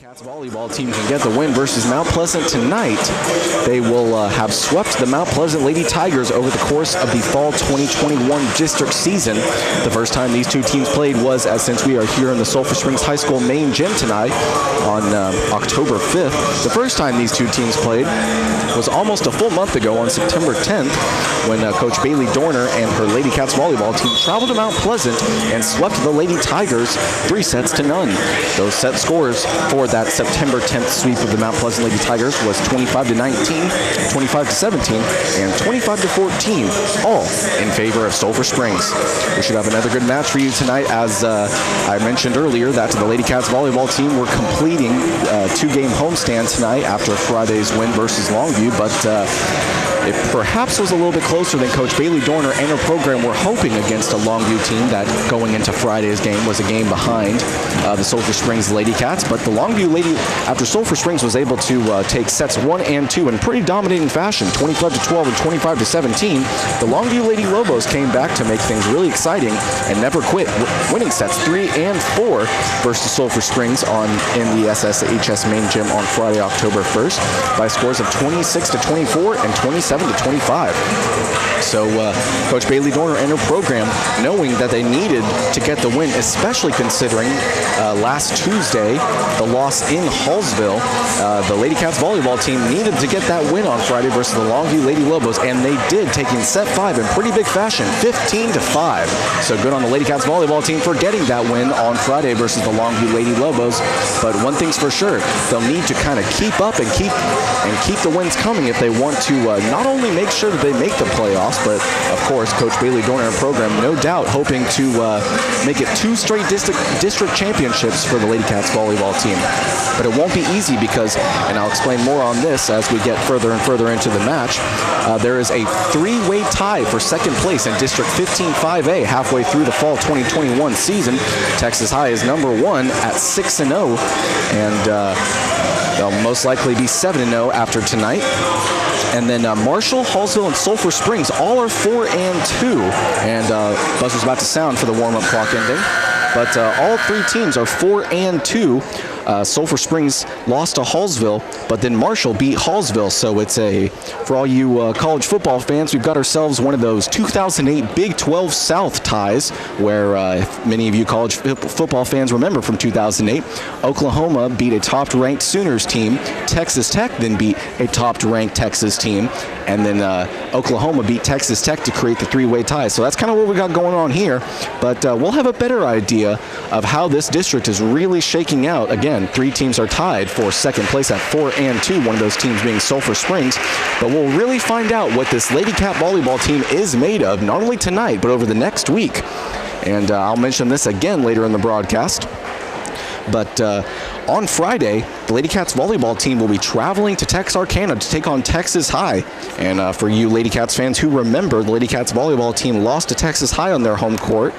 Ladycats volleyball team can get the win versus Mount Pleasant tonight, they will have swept the Mount Pleasant Lady Tigers over the course of the fall 2021 district season. The first time these two teams played was, since we are here in the Sulphur Springs High School main gym tonight on October 5th, the first time these two teams played was almost a full month ago on September 10th when Coach Bailey Dorner and her Ladycats volleyball team traveled to Mount Pleasant and swept the Lady Tigers 3-0. Those set scores for that September 10th sweep of the Mount Pleasant Lady Tigers was 25-19, 25-17, and 25-14, all in favor of Sulphur Springs. We should have another good match for you tonight. As I mentioned earlier, that the Ladycats volleyball team were completing a two-game homestand tonight after Friday's win versus Longview, but it perhaps was a little bit closer than Coach Bailey Dorner and her program were hoping against a Longview team that going into Friday's game was a game behind the Sulphur Springs Ladycats. But the Longview Lady, after Sulphur Springs was able to take sets 1 and 2 in pretty dominating fashion, 25-12 and 25-17, the Longview Lady Lobos came back to make things really exciting and never quit, winning sets 3 and 4 versus Sulphur Springs in the SSHS main gym on Friday, October 1st by scores of 26-24 and 27-25. So Coach Bailey Dorner and her program, knowing that they needed to get the win, especially considering last Tuesday, the loss in Hallsville, the Ladycats volleyball team needed to get that win on Friday versus the Longview Lady Lobos, and they did, taking set 5 in pretty big fashion, 15-5. So good on the Ladycats volleyball team for getting that win on Friday versus the Longview Lady Lobos. But one thing's for sure, they'll need to kind of keep up and keep the wins coming if they want to not only make sure that they make the playoffs, but of course Coach Bailey Dorner and program no doubt hoping to make it 2 straight district championships for the Ladycats volleyball team. But it won't be easy because, and I'll explain more on this as we get further and further into the match, there is a 3-way tie for second place in District 15-5A halfway through the fall 2021 season. Texas High is number 1 at 6-0, and they'll most likely be 7-0 after tonight. And then Marshall, Hallsville, and Sulphur Springs all are 4-2. And buzzer's about to sound for the warm-up clock ending. But all 3 teams are 4-2. Sulphur Springs lost to Hallsville, but then Marshall beat Hallsville. So it's for all you college football fans, we've got ourselves one of those 2008 Big 12 South ties, where if many of you college football fans remember from 2008, Oklahoma beat a top-ranked Sooners team. Texas Tech then beat a top-ranked Texas team. And then Oklahoma beat Texas Tech to create the 3-way tie. So that's kind of what we got going on here. But we'll have a better idea of how this district is really shaking out. Again, 3 teams are tied for second place at 4-2, one of those teams being Sulphur Springs. But we'll really find out what this Ladycat volleyball team is made of, not only tonight, but over the next week. And I'll mention this again later in the broadcast. But on Friday, the Ladycats volleyball team will be traveling to Texarkana to take on Texas High. And for you Ladycats fans who remember, the Ladycats volleyball team lost to Texas High on their home court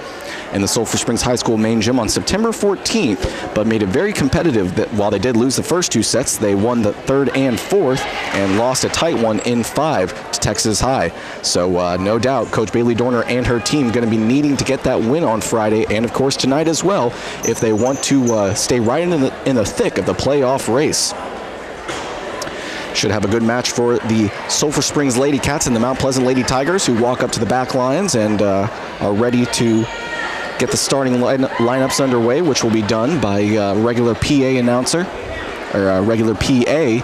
in the Sulphur Springs High School main gym on September 14th, but made it very competitive. That while they did lose the first 2 sets, they won the 3rd and 4th and lost a tight one in 5 to Texas High. So no doubt Coach Bailey Dorner and her team going to be needing to get that win on Friday and of course tonight as well if they want to stay right in the thick of the playoff race. Should have a good match for the Sulphur Springs Ladycats and the Mount Pleasant Lady Tigers, who walk up to the back lines and are ready to get the starting lineups underway, which will be done by regular PA announcer, or regular PA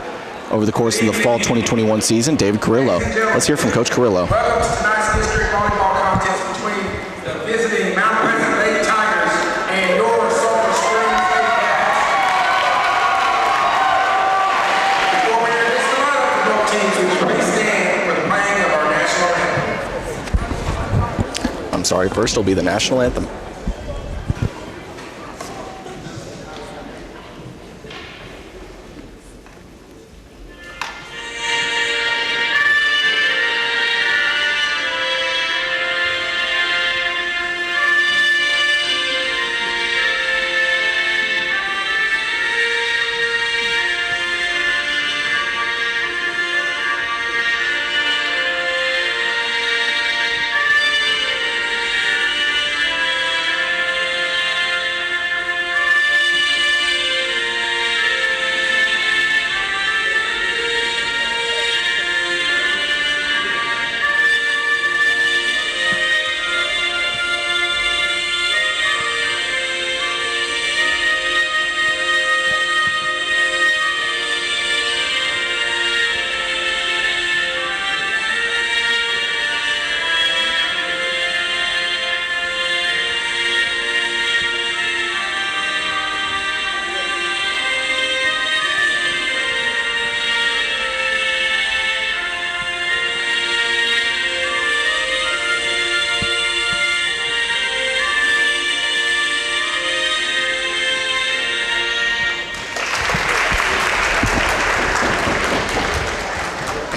over the course of the fall 2021 season, David Carrillo. Let's hear from Coach Carrillo. Welcome to tonight's district volleyball contest between the visiting Mount Pleasant Lady Tigers and your Sulphur Springs Ladycats. Before we introduce the lineup for both teams, we will please stand for the playing of our national anthem. I'm sorry, first will be the national anthem.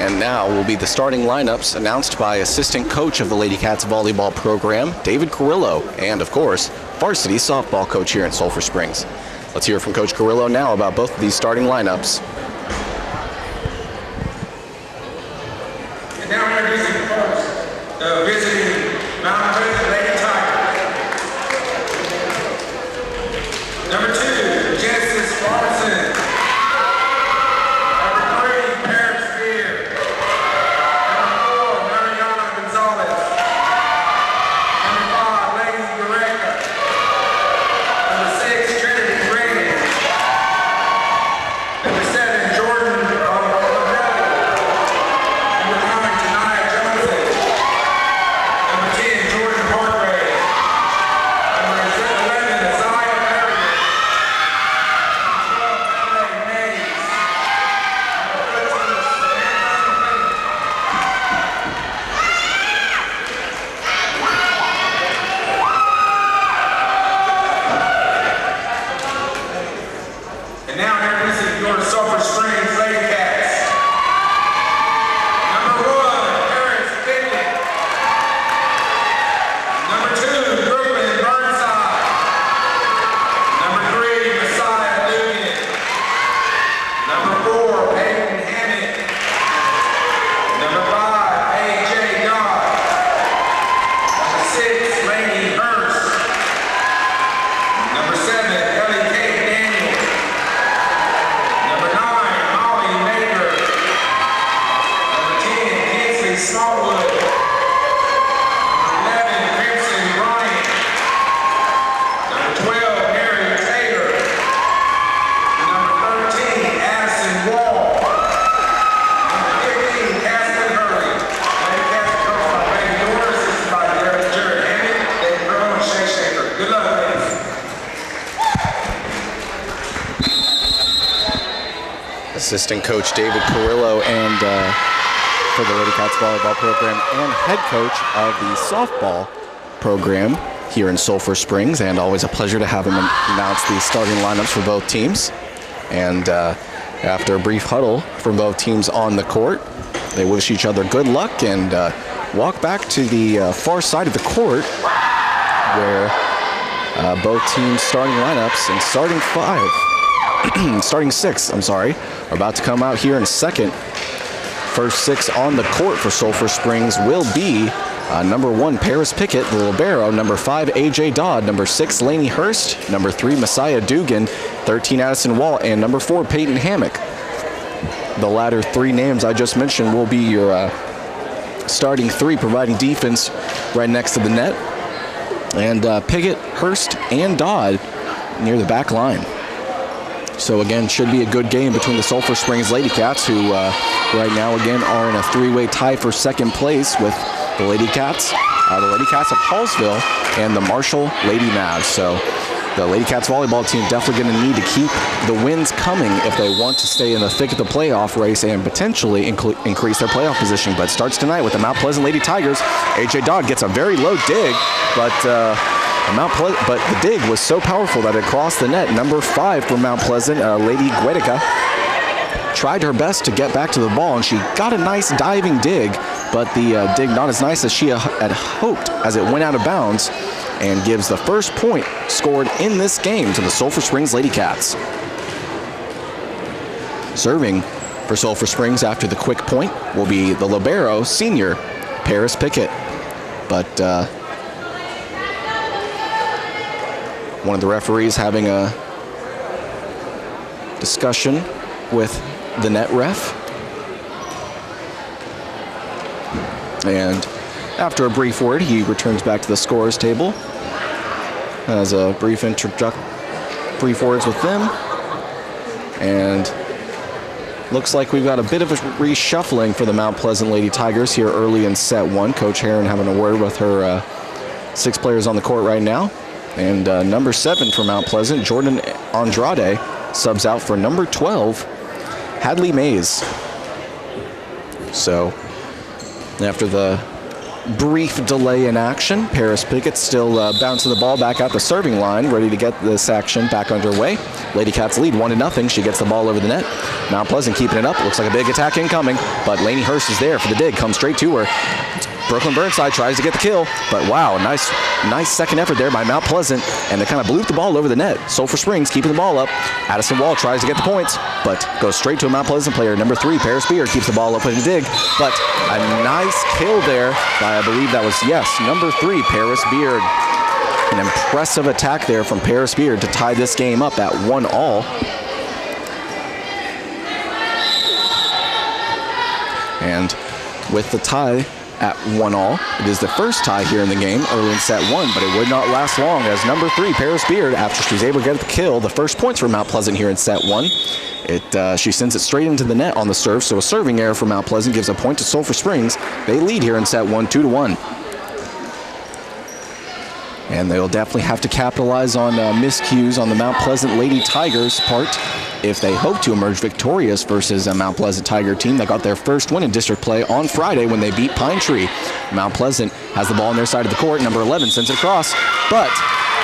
And now will be the starting lineups announced by assistant coach of the Ladycats volleyball program, David Carrillo, and of course, varsity softball coach here in Sulphur Springs. Let's hear from Coach Carrillo now about both of these starting lineups. And now introducing first the visiting Mount Pleasant Lady Tigers. Number 2, Genesis Robinson. And now introducing your Sulphur Springs Ladycats. Number 1, Paris Finley. Number 2, Brooklyn Burnside. Number 3, Messiah Dugan. Number 4, Peyton Hammond. Number 5, A.J. Dodd. Number 6, Lady Hurst. Number 7, Ellie Kate Daniels. Smallwood. Number 11, Crimson Bryant. Number 12, Mary Taylor. Number 13, Addison Wall. Number 15, Casper Hurley. Ladycats coached by Brady Dorr, assisted by Jared Hammond, David Burrow, and Shay Shaker. Good luck, ladies. Assistant coach David Carrillo and for the Ladycats volleyball program and head coach of the softball program here in Sulphur Springs, and always a pleasure to have him announce the starting lineups for both teams. And after a brief huddle from both teams on the court, they wish each other good luck and walk back to the far side of the court where both teams' starting lineups and starting six, are about to come out here in a second. First 6 on the court for Sulphur Springs will be number 1, Paris Pickett, the libero, number 5, A.J. Dodd, number 6, Lainey Hurst, number 3, Messiah Dugan, 13, Addison Wall, and number 4, Peyton Hammock. The latter 3 names I just mentioned will be your starting 3, providing defense right next to the net. And Pickett, Hurst, and Dodd near the back line. So again, should be a good game between the Sulphur Springs Ladycats, who right now again are in a 3-way tie for second place with the Ladycats of Hallsville, and the Marshall Lady Mavs. So the Ladycats volleyball team definitely going to need to keep the wins coming if they want to stay in the thick of the playoff race and potentially increase their playoff position. But starts tonight with the Mount Pleasant Lady Tigers. A.J. Dodd gets a very low dig, but the dig was so powerful that it crossed the net. Number 5 for Mount Pleasant, Lady Guedica, tried her best to get back to the ball, and she got a nice diving dig, but the dig not as nice as she had hoped as it went out of bounds, and gives the first point scored in this game to the Sulphur Springs Ladycats. Serving for Sulphur Springs after the quick point will be the libero, senior Paris Pickett. But one of the referees having a discussion with the net ref. And after a brief word, he returns back to the scorer's table, has a brief words with them, and looks like we've got a bit of a reshuffling for the Mount Pleasant Lady Tigers here early in set 1. Coach Heron having a word with her 6 players on the court right now. And number 7 for Mount Pleasant, Jordan Andrade, subs out for number 12, Hadley Mays. So after the brief delay in action, Paris Pickett still bouncing the ball back out the serving line, ready to get this action back underway. Ladycats lead 1-0. She gets the ball over the net. Mount Pleasant keeping it up. Looks like a big attack incoming, but Lainey Hurst is there for the dig. Comes straight to her. Brooklyn Burnside tries to get the kill, but wow, nice second effort there by Mount Pleasant, and they kind of blew the ball over the net. Sulphur Springs keeping the ball up. Addison Wall tries to get the points, but goes straight to a Mount Pleasant player. Number 3, Paris Beard, keeps the ball up with a dig, but a nice kill there by, I believe that was, yes, number 3, Paris Beard. An impressive attack there from Paris Beard to tie this game up at 1-1. And with the tie at 1-1, it is the first tie here in the game early in set 1, but it would not last long as number 3, Paris Beard, after she was able to get the kill, the first points for Mount Pleasant here in set 1. She sends it straight into the net on the serve, so a serving error for Mount Pleasant gives a point to Sulphur Springs. They lead here in set 1, 2-1. And they'll definitely have to capitalize on miscues on the Mount Pleasant Lady Tigers' part if they hope to emerge victorious versus a Mount Pleasant Tiger team that got their first win in district play on Friday when they beat Pine Tree. Mount Pleasant has the ball on their side of the court. Number 11 sends it across, but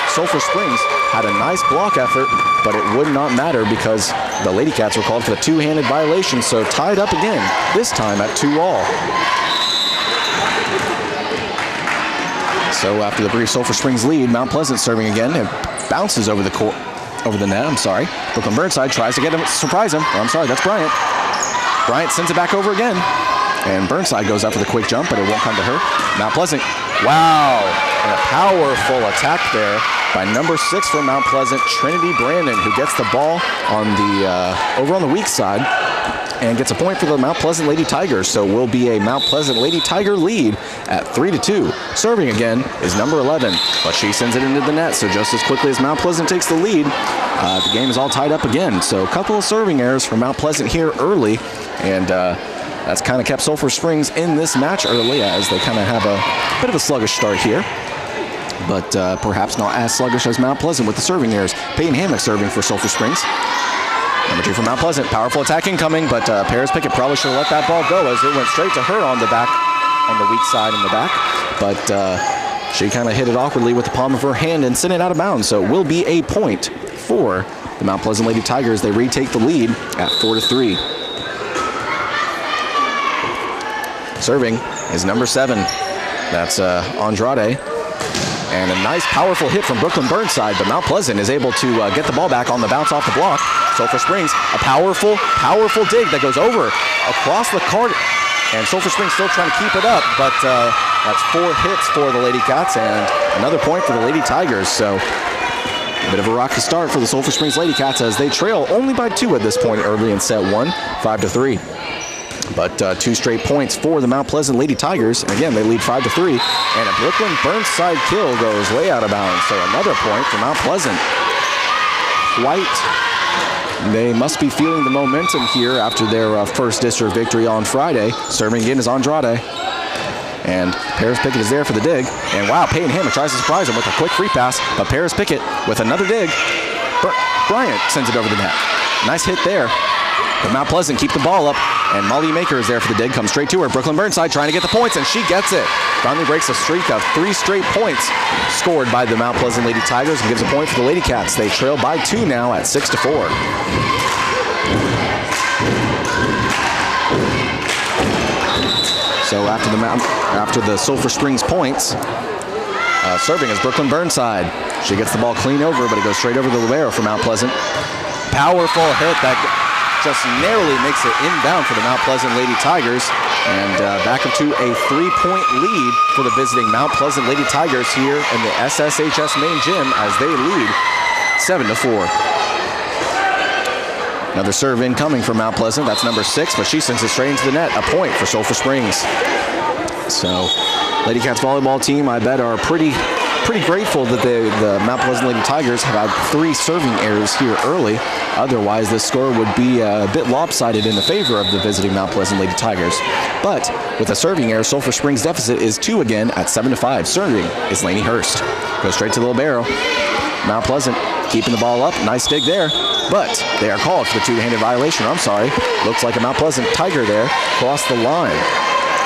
Sulphur Springs had a nice block effort, but it would not matter because the Ladycats were called for the two-handed violation, so tied up again, this time at 2-2. So after the brief Sulphur Springs lead, Mount Pleasant serving again. It bounces over the court, over the net, Brooklyn Burnside tries to get him, surprise him. Oh, I'm sorry, that's Bryant. Bryant sends it back over again. And Burnside goes up for the quick jump, but it won't come to her. Mount Pleasant, wow. And a powerful attack there by number 6 for Mount Pleasant, Trinity Brandon, who gets the ball on the over on the weak side and gets a point for the Mount Pleasant Lady Tigers. So will be a Mount Pleasant Lady Tiger lead at 3-2. Serving again is number 11, but she sends it into the net. So just as quickly as Mount Pleasant takes the lead, the game is all tied up again. So a couple of serving errors for Mount Pleasant here early, and that's kind of kept Sulphur Springs in this match early as they kind of have a bit of a sluggish start here. But perhaps not as sluggish as Mount Pleasant with the serving errors. Peyton Hammock serving for Sulphur Springs. Number 2 for Mount Pleasant, powerful attack incoming, but Paris Pickett probably should have let that ball go as it went straight to her on the back, on the weak side in the back. But she kind of hit it awkwardly with the palm of her hand and sent it out of bounds. So it will be a point for the Mount Pleasant Lady Tigers. They retake the lead at 4-3. Serving is number 7. That's Andrade. And a nice, powerful hit from Brooklyn Burnside, but Mount Pleasant is able to get the ball back on the bounce off the block. Sulphur Springs, a powerful dig that goes over across the court, and Sulphur Springs still trying to keep it up, but that's 4 hits for the Lady Cats and another point for the Lady Tigers. So a bit of a rocky start for the Sulphur Springs Lady Cats as they trail only by 2 at this point early in set 1, 5-3. But 2 straight points for the Mount Pleasant Lady Tigers. And again, they lead 5-3. And a Brooklyn Burnside kill goes way out of bounds. So another point for Mount Pleasant. They must be feeling the momentum here after their first district victory on Friday. Serving again is Andrade. And Paris Pickett is there for the dig. And wow, Peyton Hammock tries to surprise him with a quick free pass. But Paris Pickett with another dig. Bryant sends it over the net. Nice hit there. But Mount Pleasant keep the ball up, and Molly Maker is there for the dig, comes straight to her. Brooklyn Burnside trying to get the points, and she gets it. Finally breaks a streak of 3 straight points scored by the Mount Pleasant Lady Tigers and gives a point for the Lady Cats. They trail by 2 now at 6-4. So after the Sulphur Springs points, serving is Brooklyn Burnside. She gets the ball clean over, but it goes straight over the libero for Mount Pleasant. Powerful hit that just narrowly makes it inbound for the Mount Pleasant Lady Tigers, and back up to a 3-point lead for the visiting Mount Pleasant Lady Tigers here in the SSHS main gym as they lead 7-4. Another serve incoming for Mount Pleasant. That's number 6, but she sends it straight into the net. A point for Sulphur Springs. So Ladycats volleyball team, I bet, are pretty grateful that the Mount Pleasant Lady Tigers have had 3 serving errors here early. Otherwise, this score would be a bit lopsided in the favor of the visiting Mount Pleasant Lady Tigers. But with a serving error, Sulphur Springs deficit is 2 again at 7-5. Serving is Lainey Hurst. Goes straight to the libero. Mount Pleasant keeping the ball up. Nice dig there. But they are called for the 2-handed violation. I'm sorry. Looks like a Mount Pleasant Tiger there crossed the line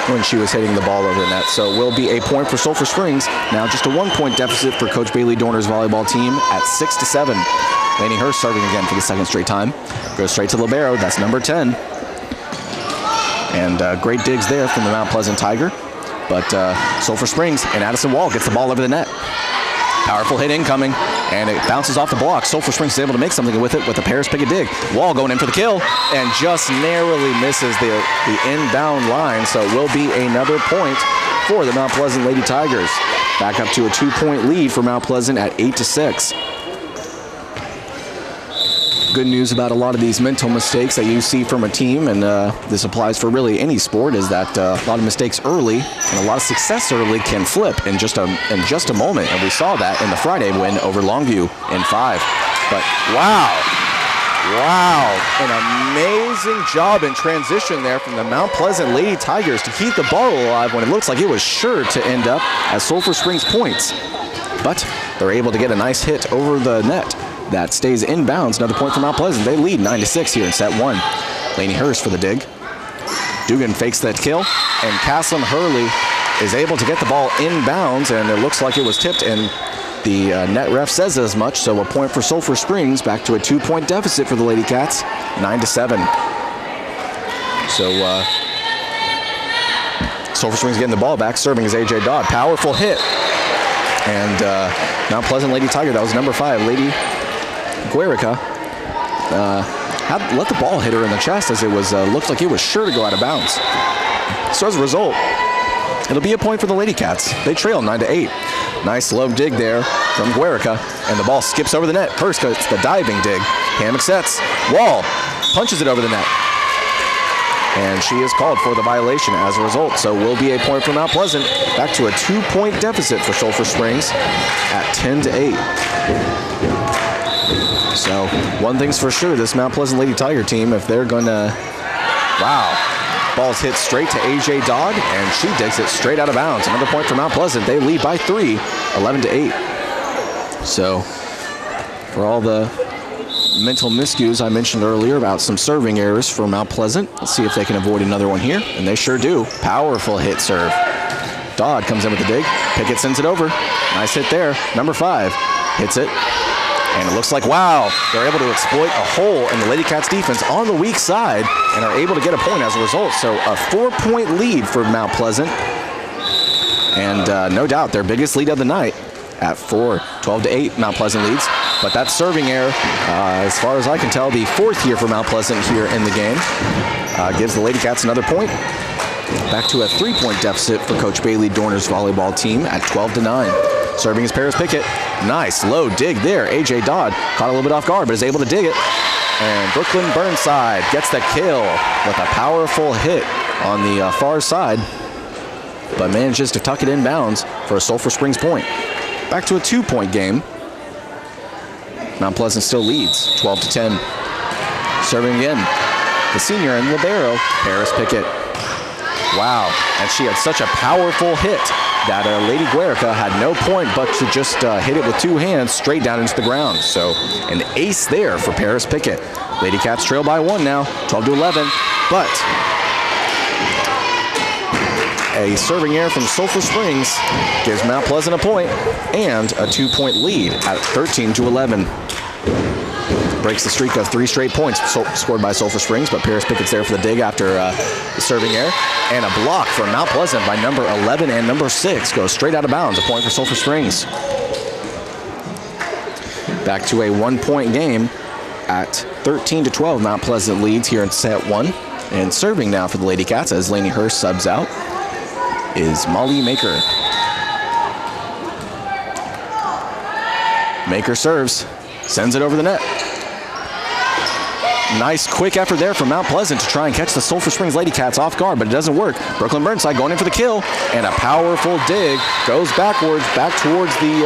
when she was hitting the ball over the net. So it will be a point for Sulphur Springs. Now just a 1-point deficit for Coach Bailey Dorner's volleyball team at 6-7. Lainey Hurst serving again for the second straight time. Goes straight to libero. That's number 10. And great digs there from the Mount Pleasant Tiger. But Sulphur Springs and Addison Wall gets the ball over the net. Powerful hit incoming, and it bounces off the block. Sulphur Springs is able to make something with it with a Paris Pickett dig. Wall going in for the kill, and just narrowly misses the inbound line, so it will be another point for the Mount Pleasant Lady Tigers. Back up to a 2-point lead for Mount Pleasant at 8-6. Good news about a lot of these mental mistakes that you see from a team, and this applies for really any sport, is that a lot of mistakes early and a lot of success early can flip in just a moment, and we saw that in the Friday win over Longview in 5. But wow, an amazing job in transition there from the Mount Pleasant Lady Tigers to keep the ball alive when it looks like it was sure to end up as Sulphur Springs points. But they're able to get a nice hit over the net that stays inbounds. Another point for Mount Pleasant. They lead 9-6 here in set 1. Lainey Hurst for the dig. Dugan fakes that kill, and Cassim Hurley is able to get the ball inbounds, and it looks like it was tipped, and the net ref says as much, so a point for Sulphur Springs, back to a 2-point deficit for the Lady Cats, 9-7. So Sulphur Springs getting the ball back, serving is AJ Dodd. Powerful hit, and Mount Pleasant Lady Tiger, that was number 5, Lady Guerica, let the ball hit her in the chest as it was looked like it was sure to go out of bounds. So as a result, it'll be a point for the Lady Cats. They trail 9-8. Nice low dig there from Guerica, and the ball skips over the net. Hurst gets the diving dig. Hammock sets. Wall punches it over the net. And she is called for the violation as a result. So will be a point for Mount Pleasant. Back to a 2-point deficit for Sulphur Springs at 10-8. So one thing's for sure, this Mount Pleasant Lady Tiger team, if they're gonna, ball's hit straight to AJ Dodd, and she digs it straight out of bounds. Another point for Mount Pleasant. They lead by 3, 11-8. So for all the mental miscues I mentioned earlier about some serving errors for Mount Pleasant, let's see if they can avoid another one here, and they sure do. Powerful hit serve. Dodd comes in with the dig. Pickett sends it over. Nice hit there. Number 5 hits it. And it looks like, they're able to exploit a hole in the Lady Cats defense on the weak side and are able to get a point as a result. So a 4-point lead for Mount Pleasant. And no doubt their biggest lead of the night at 4, 12-8 Mount Pleasant leads. But that serving error, as far as I can tell, the 4th year for Mount Pleasant here in the game, gives the Lady Cats another point. Back to a 3-point deficit for Coach Bailey Dorner's volleyball team at 12-9. Serving is Paris Pickett. Nice low dig there. AJ Dodd caught a little bit off guard, but is able to dig it. And Brooklyn Burnside gets the kill with a powerful hit on the far side, but manages to tuck it in bounds for a Sulphur Springs point. Back to a 2-point game. Mount Pleasant still leads 12-10. Serving again, the senior and libero, Paris Pickett. And she had such a powerful hit that Lady Guerica had no point but to just hit it with 2 hands straight down into the ground. So an ace there for Paris Pickett. Lady Cats trail by 1 now, 12-11. But a serving error from Sulphur Springs gives Mount Pleasant a point and a 2-point lead at 13-11. Breaks the streak of 3 straight points scored by Sulphur Springs, but Paris Pickett's there for the dig after the serving error. And a block from Mount Pleasant by number 11 and number 6 goes straight out of bounds, a point for Sulphur Springs. Back to a 1-point game at 13-12. Mount Pleasant leads here in set 1. And serving now for the Lady Cats as Lainey Hurst subs out is Molly Maker. Maker serves, sends it over the net. Nice quick effort there from Mount Pleasant to try and catch the Sulphur Springs Lady Cats off guard, but it doesn't work. Brooklyn Burnside going in for the kill, and a powerful dig goes backwards, back towards the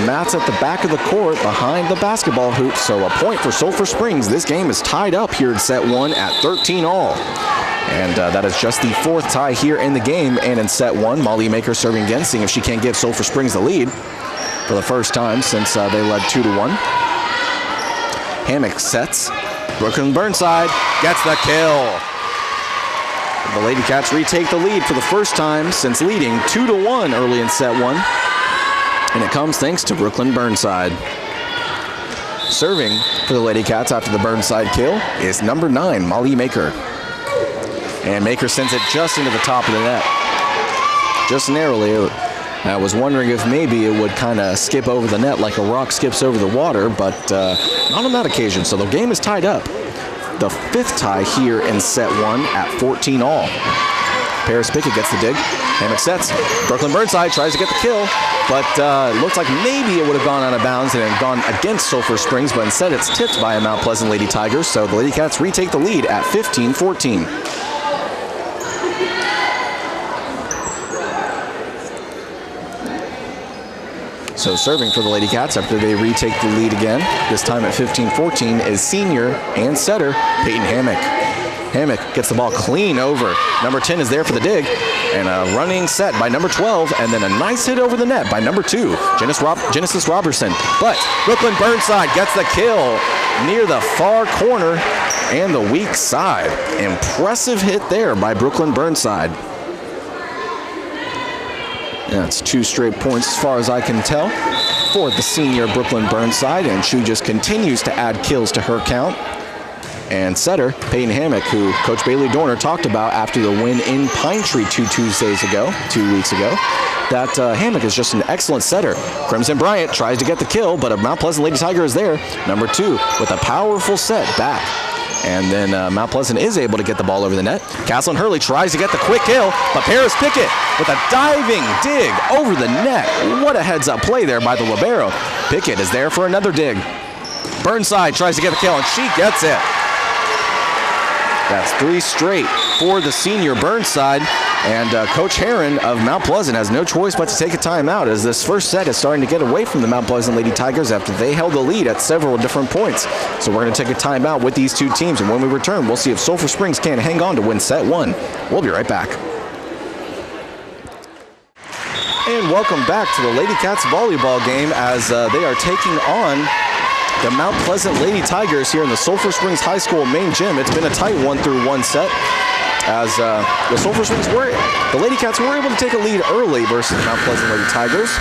mats at the back of the court behind the basketball hoop. So a point for Sulphur Springs. This game is tied up here in set 1 at 13-all. And that is just the 4th tie here in the game. And in set 1, Molly Maker serving again, seeing if she can't give Sulphur Springs the lead for the first time since they led 2-1. Hammock sets. Brooklyn Burnside gets the kill. The Lady Cats retake the lead for the first time since leading 2-1 early in set 1. And it comes thanks to Brooklyn Burnside. Serving for the Lady Cats after the Burnside kill is number 9, Molly Maker. And Maker sends it just into the top of the net. Just narrowly. I was wondering if maybe it would kind of skip over the net like a rock skips over the water, but not on that occasion. So the game is tied up. The 5th tie here in set 1 at 14 all. Paris Pickett gets the dig. Hammock sets. Brooklyn Burnside tries to get the kill, but it looks like maybe it would have gone out of bounds and had gone against Sulphur Springs, but instead it's tipped by a Mount Pleasant Lady Tigers, so the Lady Cats retake the lead at 15-14. So serving for the Lady Cats after they retake the lead again, this time at 15-14, is senior and setter Peyton Hammock. Hammock gets the ball clean over. Number 10 is there for the dig, and a running set by number 12, and then a nice hit over the net by number 2, Genesis Robertson. But Brooklyn Burnside gets the kill near the far corner and the weak side. Impressive hit there by Brooklyn Burnside. That's 2 straight points as far as I can tell for the senior Brooklyn Burnside, and she just continues to add kills to her count. And setter Peyton Hammock, who Coach Bailey Dorner talked about after the win in Pine Tree 2 weeks ago, that Hammock is just an excellent setter. Crimson Bryant tries to get the kill, but a Mount Pleasant Lady Tiger is there. Number 2 with a powerful set back. And then Mount Pleasant is able to get the ball over the net. Castle and Hurley tries to get the quick kill, but Paris Pickett with a diving dig over the net. What a heads-up play there by the libero. Pickett is there for another dig. Burnside tries to get the kill, and she gets it. That's 3 straight for the senior Burnside, and Coach Herron of Mount Pleasant has no choice but to take a timeout as this first set is starting to get away from the Mount Pleasant Lady Tigers after they held the lead at several different points. So we're going to take a timeout with these 2 teams, and when we return, we'll see if Sulphur Springs can hang on to win set 1. We'll be right back. And welcome back to the Lady Cats volleyball game as they are taking on the Mount Pleasant Lady Tigers here in the Sulphur Springs High School main gym. It's been a tight 1-1 set as the Sulphur Springs the Lady Cats were able to take a lead early versus Mount Pleasant Lady Tigers.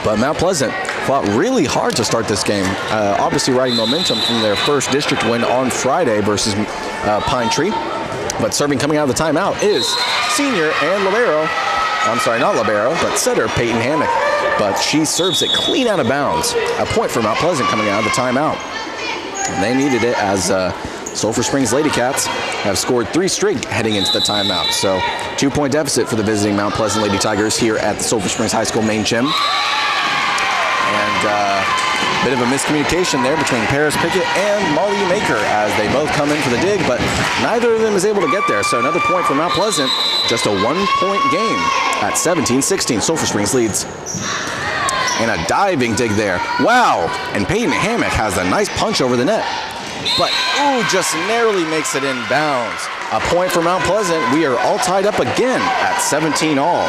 But Mount Pleasant fought really hard to start this game, obviously riding momentum from their first district win on Friday versus Pine Tree. But serving coming out of the timeout is senior and libero. I'm sorry, not libero, but setter Peyton Hammock. But she serves it clean out of bounds. A point for Mount Pleasant coming out of the timeout. And they needed it as Sulphur Springs Lady Cats have scored 3 straight heading into the timeout. So 2-point deficit for the visiting Mount Pleasant Lady Tigers here at the Sulphur Springs High School main gym. And a bit of a miscommunication there between Paris Pickett and Molly Maker as they both come in for the dig, but neither of them is able to get there. So another point for Mount Pleasant, just a 1-point game at 17-16. Sulphur Springs leads. And a diving dig there. Wow! And Peyton Hammock has a nice punch over the net. But, just narrowly makes it in bounds. A point for Mount Pleasant. We are all tied up again at 17 all.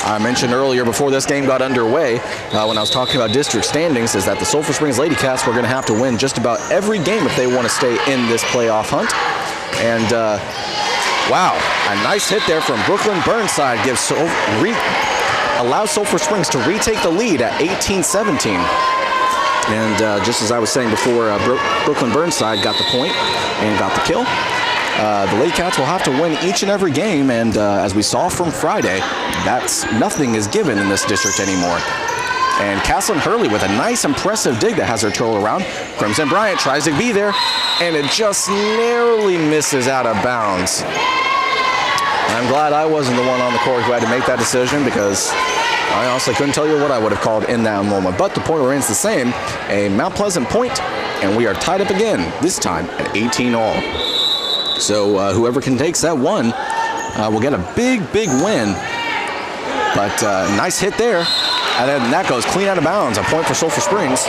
I mentioned earlier before this game got underway, when I was talking about district standings, is that the Sulphur Springs Lady Cats were going to have to win just about every game if they want to stay in this playoff hunt. And, wow, a nice hit there from Brooklyn Burnside allows Sulphur Springs to retake the lead at 18-17. And just as I was saying before, Brooklyn Burnside got the point and got the kill. The Lady Cats will have to win each and every game, and as we saw from Friday, nothing is given in this district anymore. And Castle and Hurley with a nice, impressive dig that has her twirl around. Crimson Bryant tries to be there, and it just narrowly misses out of bounds. I'm glad I wasn't the one on the court who had to make that decision, because I honestly couldn't tell you what I would have called in that moment. But the point remains the same, a Mount Pleasant point, and we are tied up again, this time at 18 all. So whoever can take set 1 will get a big win. But nice hit there, and then that goes clean out of bounds, a point for Sulphur Springs.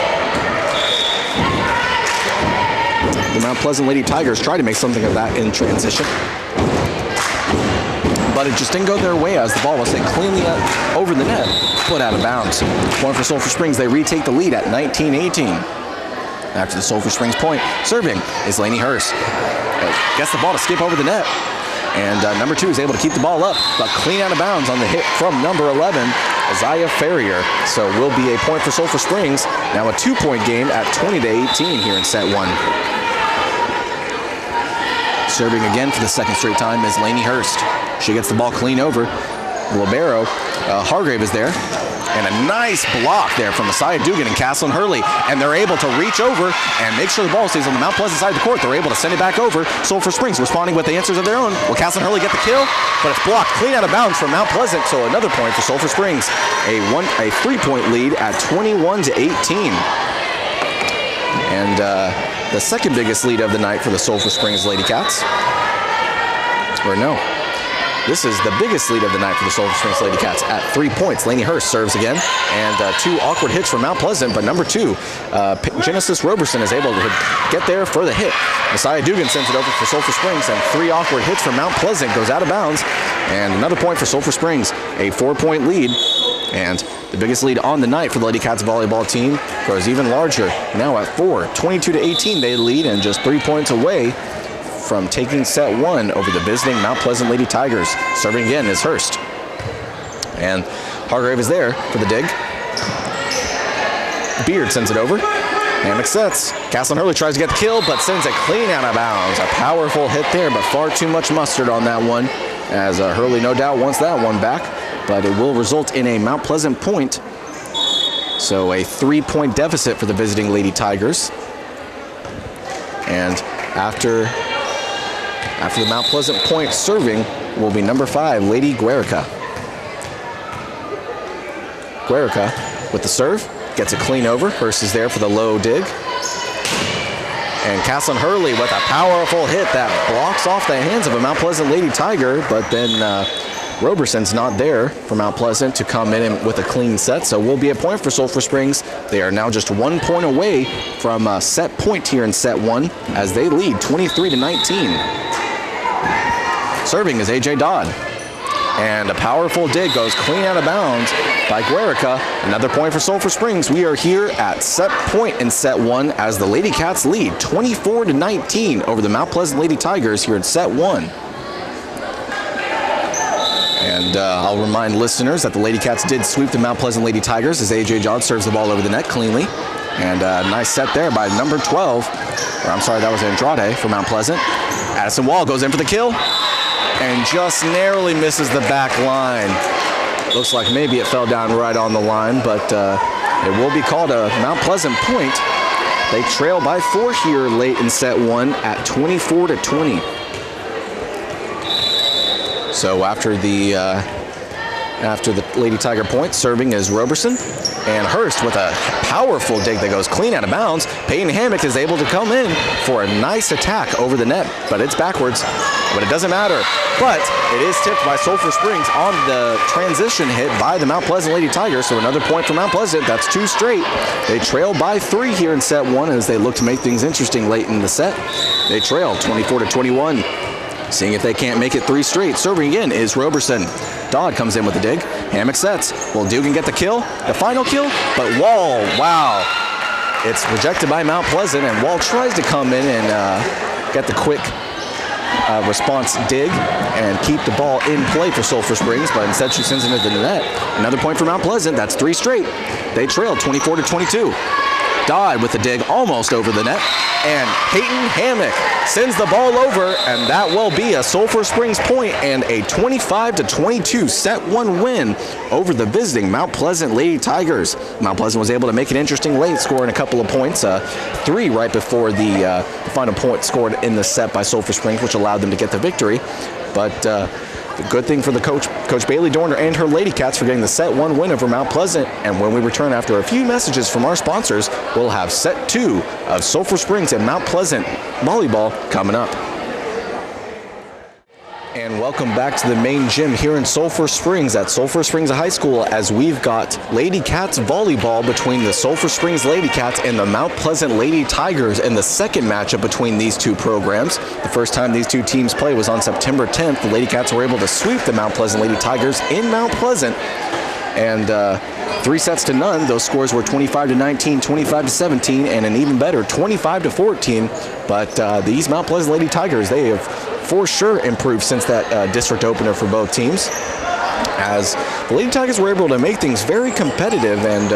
The Mount Pleasant Lady Tigers try to make something of that in transition, but it just didn't go their way as the ball was hit cleanly over the net, put out of bounds. Point for Sulphur Springs. They retake the lead at 19-18. After the Sulphur Springs point, serving is Lainey Hurst. Gets the ball to skip over the net, and number 2 is able to keep the ball up, but clean out of bounds on the hit from number 11, Isaiah Ferrier. So will be a point for Sulphur Springs. Now a 2-point game at 20-18 here in set 1. Serving again for the second straight time is Lainey Hurst. She gets the ball clean over. Libero, Hargrave is there. And a nice block there from Messiah Dugan and Castlin Hurley. And they're able to reach over and make sure the ball stays on the Mount Pleasant side of the court. They're able to send it back over. Sulphur Springs responding with the answers of their own. Will Castlin Hurley get the kill? But it's blocked clean out of bounds from Mount Pleasant. So another point for Sulphur Springs. A 3-point lead at 21-18. And the second biggest lead of the night for the Sulphur Springs Lady Cats. Or no. This is the biggest lead of the night for the Sulphur Springs Lady Cats at 3 points. Lainey Hurst serves again, and 2 awkward hits from Mount Pleasant, but number 2, Genesis Roberson is able to get there for the hit. Messiah Dugan sends it over for Sulphur Springs, and 3 awkward hits from Mount Pleasant goes out of bounds, and another point for Sulphur Springs, a 4-point lead, and the biggest lead on the night for the Ladycats volleyball team grows even larger, now at 4. 22-18 they lead, and just 3 points away from taking set 1 over the visiting Mount Pleasant Lady Tigers. Serving again is Hurst. And Hargrave is there for the dig. Beard sends it over. Hammock sets. Castlin Hurley tries to get the kill, but sends it clean out of bounds. A powerful hit there, but far too much mustard on that one, as Hurley no doubt wants that one back, but it will result in a Mount Pleasant point. So a 3-point deficit for the visiting Lady Tigers. And after the Mount Pleasant point serving will be number 5, Lady Guerica. Guerica with the serve, gets it clean over. Hurst is there for the low dig. And Castlin Hurley with a powerful hit that blocks off the hands of a Mount Pleasant Lady Tiger, but then Roberson's not there for Mount Pleasant to come in with a clean set, so will be a point for Sulphur Springs. They are now just 1 point away from a set point here in set 1 as they lead 23-19. Serving is A.J. Dodd. And a powerful dig goes clean out of bounds by Guerica. Another point for Sulphur Springs. We are here at set point in set 1 as the Lady Cats lead 24-19 over the Mount Pleasant Lady Tigers here in set 1. And I'll remind listeners that the Lady Cats did sweep the Mount Pleasant Lady Tigers as A.J. Dodd serves the ball over the net cleanly. And a nice set there by number 12. Or I'm sorry, that was Andrade for Mount Pleasant. Addison Wall goes in for the kill and just narrowly misses the back line. Looks like maybe it fell down right on the line, but it will be called a Mount Pleasant point. They trail by 4 here late in set 1 at 24-20. So after the Lady Tiger point, serving is Roberson. And Hurst with a powerful dig that goes clean out of bounds. Peyton Hammock is able to come in for a nice attack over the net, but it's backwards. But it doesn't matter. But it is tipped by Sulphur Springs on the transition hit by the Mount Pleasant Lady Tigers. So another point for Mount Pleasant. That's 2 straight. They trail by 3 here in set 1 as they look to make things interesting late in the set. They trail 24-21. Seeing if they can't make it 3 straight. Serving again is Roberson. Dodd comes in with the dig. Hammock sets. Will Dugan get the kill? The final kill? But Wall, wow. It's rejected by Mount Pleasant, and Wall tries to come in and get the quick response dig and keep the ball in play for Sulphur Springs, but instead she sends it into the net. Another point for Mount Pleasant. That's 3 straight. They trail 24-22. Dodd with the dig almost over the net, and Peyton Hammock sends the ball over, and that will be a Sulphur Springs point and a 25-22 set 1 win over the visiting Mount Pleasant Lady Tigers. Mount Pleasant was able to make it interesting late, scoring a couple of points, 3 right before the final point scored in the set by Sulphur Springs, which allowed them to get the victory. But the good thing for the Coach Bailey Dorner and her Lady Cats for getting the set 1 win over Mount Pleasant. And when we return after a few messages from our sponsors, we'll have set 2 of Sulphur Springs and Mount Pleasant volleyball coming up. And welcome back to the main gym here in Sulphur Springs at Sulphur Springs High School, as we've got Lady Cats volleyball between the Sulphur Springs Lady Cats and the Mount Pleasant Lady Tigers in the second matchup between these 2 programs. The first time these 2 teams played was on September 10th. The Lady Cats were able to sweep the Mount Pleasant Lady Tigers in Mount Pleasant, and 3 sets to none. Those scores were 25-19, 25-17, and an even better 25-14. But these Mount Pleasant Lady Tigers, they have for sure improved since that district opener for both teams. as the Lady Tigers were able to make things very competitive and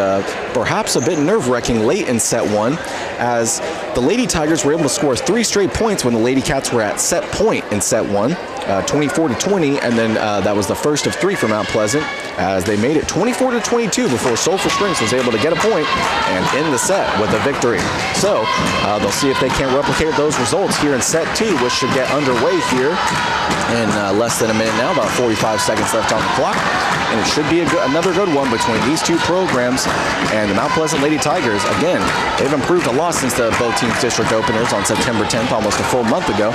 perhaps a bit nerve-wracking late in set one, as the Lady Tigers were able to score 3 straight points when the Lady Cats were at set point in set one, 24-20, and then that was the first of 3 for Mount Pleasant, as they made it 24-22 before Sulphur Springs was able to get a point and end the set with a victory. So they'll see if they can replicate those results here in set 2, which should get underway here in less than a minute now, about 45 seconds left on the clock. And it should be another good one between these two programs and the Mount Pleasant Lady Tigers. Again, they've improved a lot since both teams' district openers on September 10th, almost a full month ago.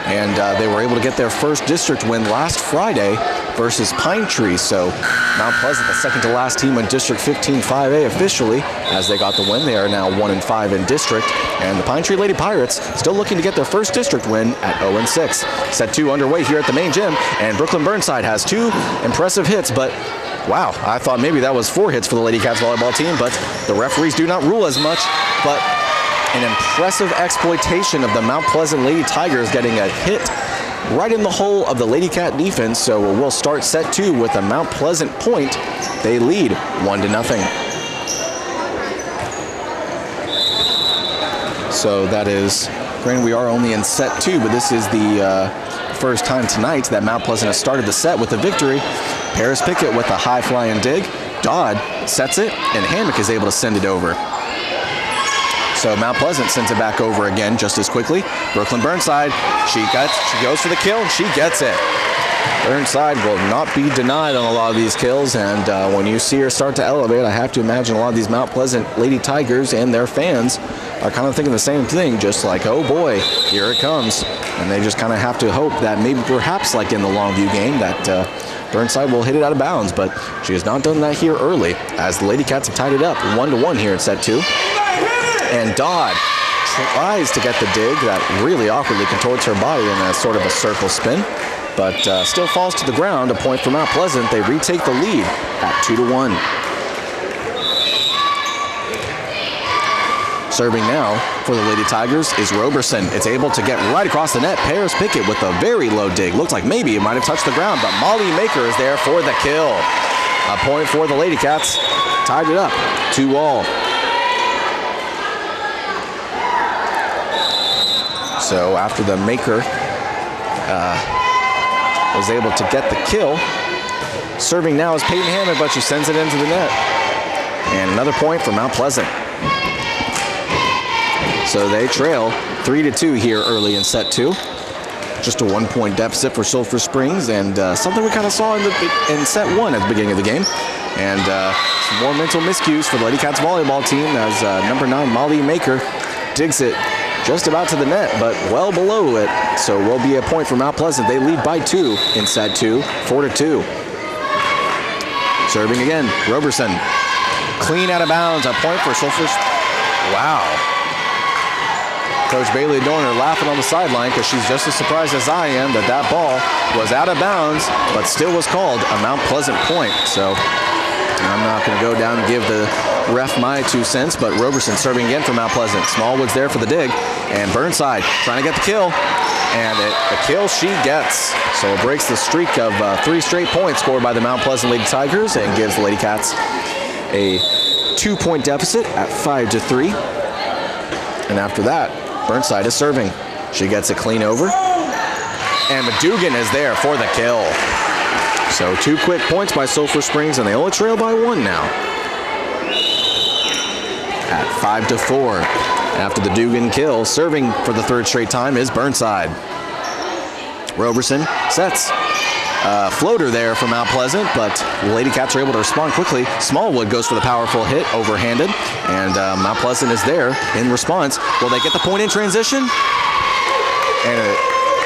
And they were able to get their first district win last Friday versus Pine Tree. So Mount Pleasant, the second to last team in District 15 5A officially, as they got the win. They are now 1-5 in district. And the Pine Tree Lady Pirates still looking to get their first district win at 0-6. Set 2 underway here at the main gym, and Brooklyn Burnside has 2 impressive hits, but wow, I thought maybe that was 4 hits for the Lady Cats volleyball team, but the referees do not rule as much. But an impressive exploitation of the Mount Pleasant Lady Tigers, getting a hit right in the hole of the Lady Cat defense. So we'll start set 2 with a Mount Pleasant point. They lead 1-0. So that is, granted we are only in set 2, but this is the first time tonight that Mount Pleasant has started the set with a victory. Paris Pickett with a high flying dig. Dodd sets it, and Hammock is able to send it over. So Mount Pleasant sends it back over again just as quickly. Brooklyn Burnside, she goes for the kill, and she gets it. Burnside will not be denied on a lot of these kills, and when you see her start to elevate, I have to imagine a lot of these Mount Pleasant Lady Tigers and their fans are kind of thinking the same thing, just like, oh boy, here it comes. And they just kind of have to hope that maybe perhaps like in the Longview game that Burnside will hit it out of bounds, but she has not done that here early, as the Lady Cats have tied it up 1-1 here in set 2. And Dodd tries to get the dig that really awkwardly contorts her body in a sort of a circle spin, but still falls to the ground. A point for Mount Pleasant. They retake the lead at 2-1. Serving now for the Lady Tigers is Roberson. It's able to get right across the net. Paris Pickett with a very low dig. Looks like maybe it might have touched the ground, but Molly Maker is there for the kill. A point for the Lady Cats. Tied it up 2-2. So after the Maker was able to get the kill, serving now is Peyton Hammond, but she sends it into the net. And another point for Mount Pleasant. So they trail 3-2 here early in set 2. Just a 1-point deficit for Sulphur Springs, and something we kind of saw in set 1 at the beginning of the game. And some more mental miscues for the Lady Cats volleyball team, as number 9 Molly Maker digs it just about to the net, but well below it. So will be a point for Mount Pleasant. They lead by 2 in set 2, 4-2. Serving again, Roberson. Clean out of bounds, a point for Sulphur. Wow. Coach Bailey Dorner laughing on the sideline because she's just as surprised as I am that that ball was out of bounds, but still was called a Mount Pleasant point. So I'm not going to go down and give the ref my 2 cents, but Roberson serving again for Mount Pleasant. Smallwood's there for the dig, and Burnside trying to get the kill, and the kill she gets. So it breaks the streak of 3 straight points scored by the Mount Pleasant Lady Tigers and gives the Lady Cats a 2-point deficit at 5-3. And after that, Burnside is serving. She gets it clean over, and Madugan is there for the kill. So 2 quick points by Sulphur Springs, and they only trail by 1 now. At 5-4. After the Dugan kill, serving for the 3rd straight time is Burnside. Roberson sets. Floater there for Mount Pleasant, but the Lady Cats are able to respond quickly. Smallwood goes for the powerful hit, overhanded, and Mount Pleasant is there in response. Will they get the point in transition? And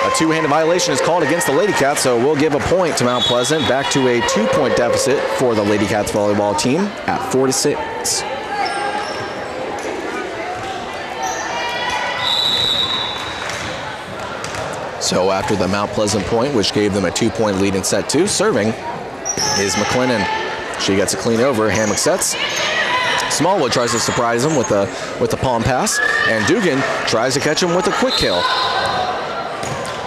a 2-handed violation is called against the Lady Cats, so we'll give a point to Mount Pleasant. Back to a 2-point deficit for the Lady Cats volleyball team at 4-6. So after the Mount Pleasant point, which gave them a 2-point lead in set 2, serving is McLennan. She gets a clean over. Hammock sets. Smallwood tries to surprise him with a palm pass, and Dugan tries to catch him with a quick kill.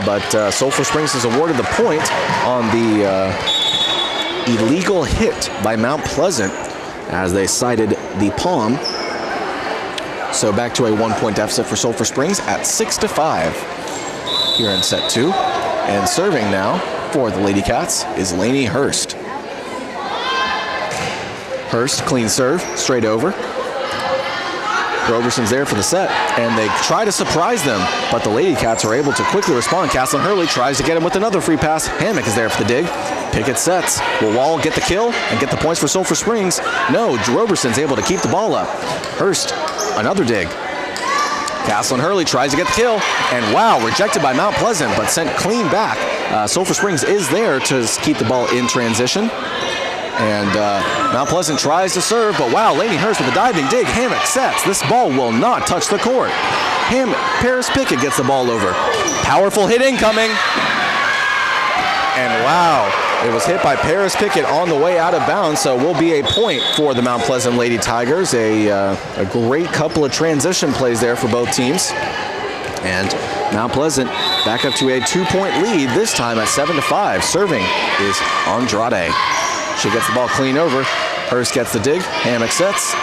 But Sulphur Springs is awarded the point on the illegal hit by Mount Pleasant as they cited the palm. So back to a 1-point deficit for Sulphur Springs at 6-5 here in set 2. And serving now for the Lady Cats is Lainey Hurst. Hurst, clean serve, straight over. Roberson's there for the set, and they try to surprise them, but the Lady Cats are able to quickly respond. Castlin Hurley tries to get him with another free pass. Hammock is there for the dig. Pickett sets. Will Wall get the kill and get the points for Sulphur Springs? No, Roberson's able to keep the ball up. Hurst, another dig. Castlin Hurley tries to get the kill, and wow, rejected by Mount Pleasant, but sent clean back. Sulphur Springs is there to keep the ball in transition. And Mount Pleasant tries to serve, but wow, Lainey Hurst with a diving dig. Hammock sets. This ball will not touch the court. Paris Pickett gets the ball over. Powerful hit incoming. And wow, it was hit by Paris Pickett on the way out of bounds, so will be a point for the Mount Pleasant Lady Tigers. A great couple of transition plays there for both teams. And Mount Pleasant back up to a 2-point lead, this time at 7-5. Serving is Andrade. She gets the ball clean over. Hurst gets the dig. Hammock sets.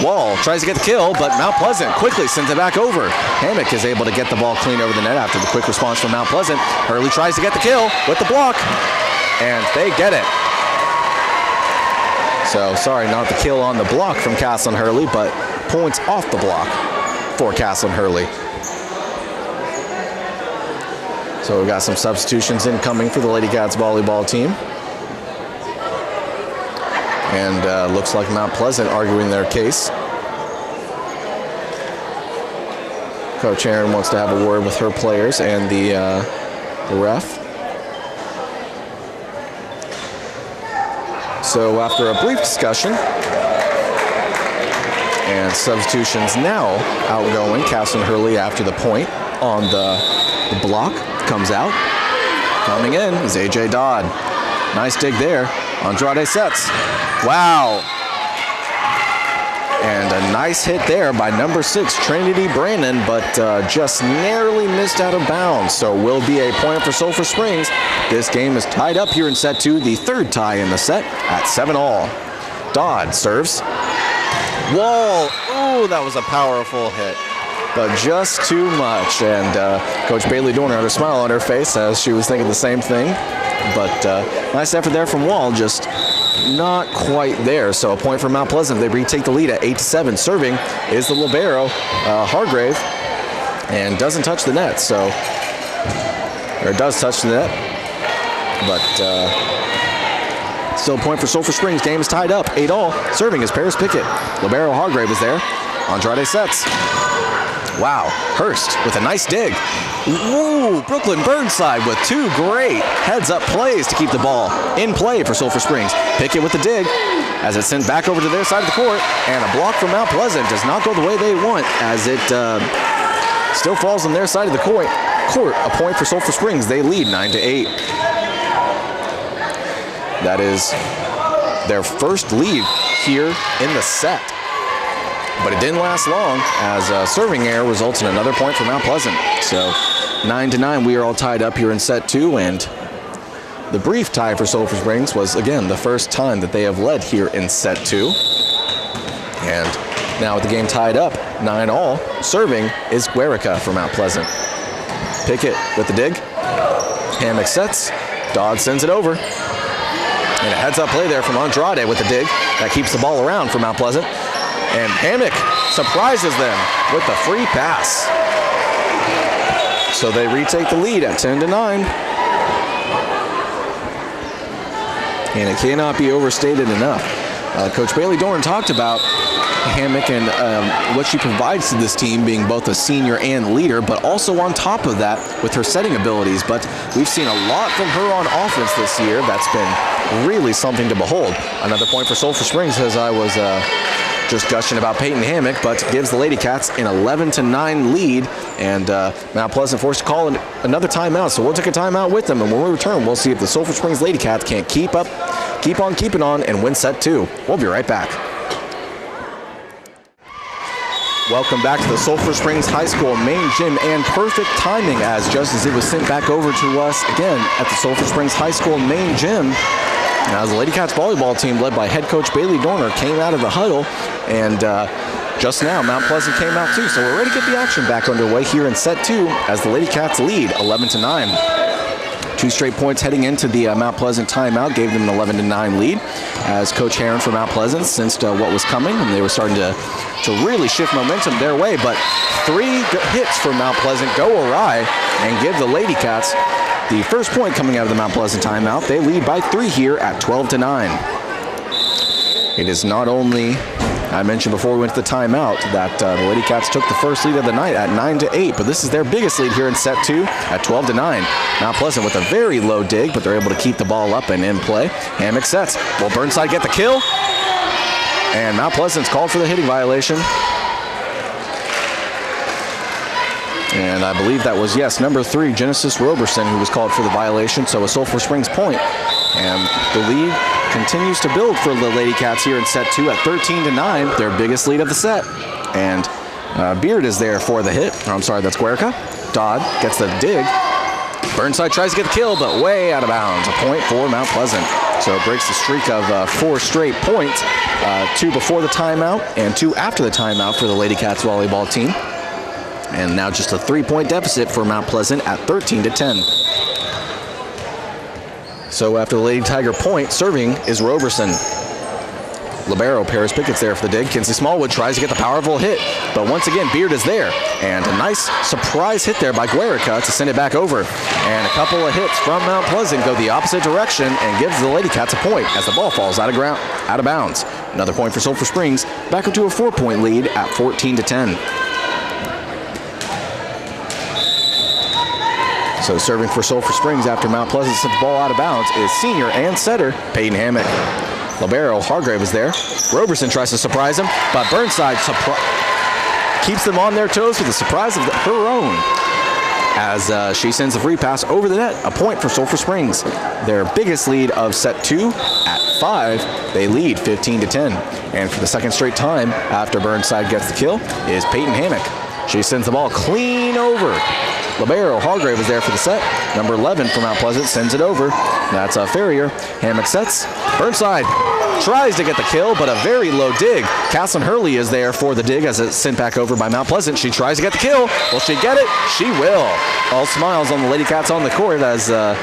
Wall tries to get the kill, but Mount Pleasant quickly sends it back over. Hammock is able to get the ball clean over the net after the quick response from Mount Pleasant. Hurley tries to get the kill with the block, and they get it. So, sorry, not the kill on the block from Castlin Hurley, but points off the block for Castlin Hurley. So we've got some substitutions incoming for the Lady Cats volleyball team. And looks like Mount Pleasant arguing their case. Coach Aaron wants to have a word with her players and the ref. So after a brief discussion, and substitutions now outgoing, Castlin Hurley after the point on the block comes out. Coming in is AJ Dodd. Nice dig there. Andrade sets. Wow. And a nice hit there by number 6, Trinity Brandon, but just narrowly missed out of bounds. So will be a point for Sulphur Springs. This game is tied up here in set 2, the third tie in the set at 7-all. Dodd serves. Wall. Ooh, that was a powerful hit, but just too much. And Coach Bailey Dorner had a smile on her face as she was thinking the same thing. But nice effort there from Wall, just not quite there. So a point for Mount Pleasant. They retake the lead at 8-7. Serving is the libero, Hargrave, and doesn't touch the net. So, or does touch the net, but still a point for Sulphur Springs. Game is tied up, 8-all. Serving is Paris Pickett. Libero Hargrave is there. Andrade sets. Wow, Hurst with a nice dig. Woo, Brooklyn Burnside with 2 great heads-up plays to keep the ball in play for Sulphur Springs. Pickett with the dig as it's sent back over to their side of the court, and a block from Mount Pleasant does not go the way they want as it still falls on their side of the court. A point for Sulphur Springs. They lead 9-8. That is their first lead here in the set. But it didn't last long as serving error results in another point for Mount Pleasant. So 9-9, we are all tied up here in set 2, and the brief tie for Sulphur Springs was, again, the first time that they have led here in set 2. And now with the game tied up, 9-all, serving is Guerica for Mount Pleasant. Pickett with the dig. Hammock sets. Dodd sends it over. And a heads-up play there from Andrade with the dig. That keeps the ball around for Mount Pleasant. And Hammock surprises them with the free pass. So they retake the lead at 10-9. And it cannot be overstated enough. Coach Bailey Dorn talked about Hammock and what she provides to this team, being both a senior and leader, but also on top of that with her setting abilities. But we've seen a lot from her on offense this year. That's been really something to behold. Another point for Sulphur Springs, as I was just gushing about Peyton Hammock, but gives the Lady Cats an 11-9 lead, and Mount Pleasant forced to call another timeout. So we'll take a timeout with them, and when we return, we'll see if the Sulphur Springs Lady Cats can't keep on keeping on, and win set 2. We'll be right back. Welcome back to the Sulphur Springs High School main gym, and perfect timing as just as it was sent back over to us again at the Sulphur Springs High School main gym. Now, the Ladycats volleyball team, led by head coach Bailey Dorner, came out of the huddle, and just now Mount Pleasant came out too. So we're ready to get the action back underway here in set 2 as the Ladycats lead 11-9. 2 straight points heading into the Mount Pleasant timeout gave them an 11-9 lead as Coach Heron from Mount Pleasant sensed what was coming, and they were starting to really shift momentum their way. But 3 hits for Mount Pleasant go awry and give the Ladycats the first point coming out of the Mount Pleasant timeout. They lead by 3 here at 12-9. It is not only, I mentioned before we went to the timeout, that the Ladycats took the first lead of the night at 9-8, but this is their biggest lead here in set 2 at 12-9. Mount Pleasant with a very low dig, but they're able to keep the ball up and in play. Hammock sets. Will Burnside get the kill? And Mount Pleasant's called for the hitting violation. And I believe that was, yes, number 3, Genesis Roberson, who was called for the violation. So a Sulphur Springs point. And the lead continues to build for the Ladycats here in set 2 at 13-9, their biggest lead of the set. And Beard is there for the hit. I'm sorry, that's Guerca. Dodd gets the dig. Burnside tries to get the kill, but way out of bounds. A point for Mount Pleasant. So it breaks the streak of 4 straight points, 2 before the timeout and 2 after the timeout for the Ladycats volleyball team. And now just a 3-point deficit for Mount Pleasant at 13-10. So after the Lady Tiger point, serving is Roberson. Libero, Paris Pickett's there for the dig. Kinsey Smallwood tries to get the powerful hit, but once again, Beard is there. And a nice surprise hit there by Guerca to send it back over. And a couple of hits from Mount Pleasant go the opposite direction and gives the Ladycats a point as the ball falls out of bounds. Another point for Sulphur Springs, back up to a 4-point lead at 14-10. So serving for Sulphur Springs after Mount Pleasant sent the ball out of bounds is senior and setter Peyton Hammock. Libero, Hargrave is there. Roberson tries to surprise him, but Burnside keeps them on their toes with a surprise of her own as she sends a free pass over the net. A point for Sulphur Springs. Their biggest lead of set 2 at 5. They lead 15-10. And for the second straight time after Burnside gets the kill is Peyton Hammock. She sends the ball clean over. Libero, Hargrave is there for the set. Number 11 from Mount Pleasant sends it over. That's Ferrier. Hammock sets. Burnside tries to get the kill, but a very low dig. Castlin Hurley is there for the dig as it's sent back over by Mount Pleasant. She tries to get the kill. Will she get it? She will. All smiles on the Ladycats on the court as I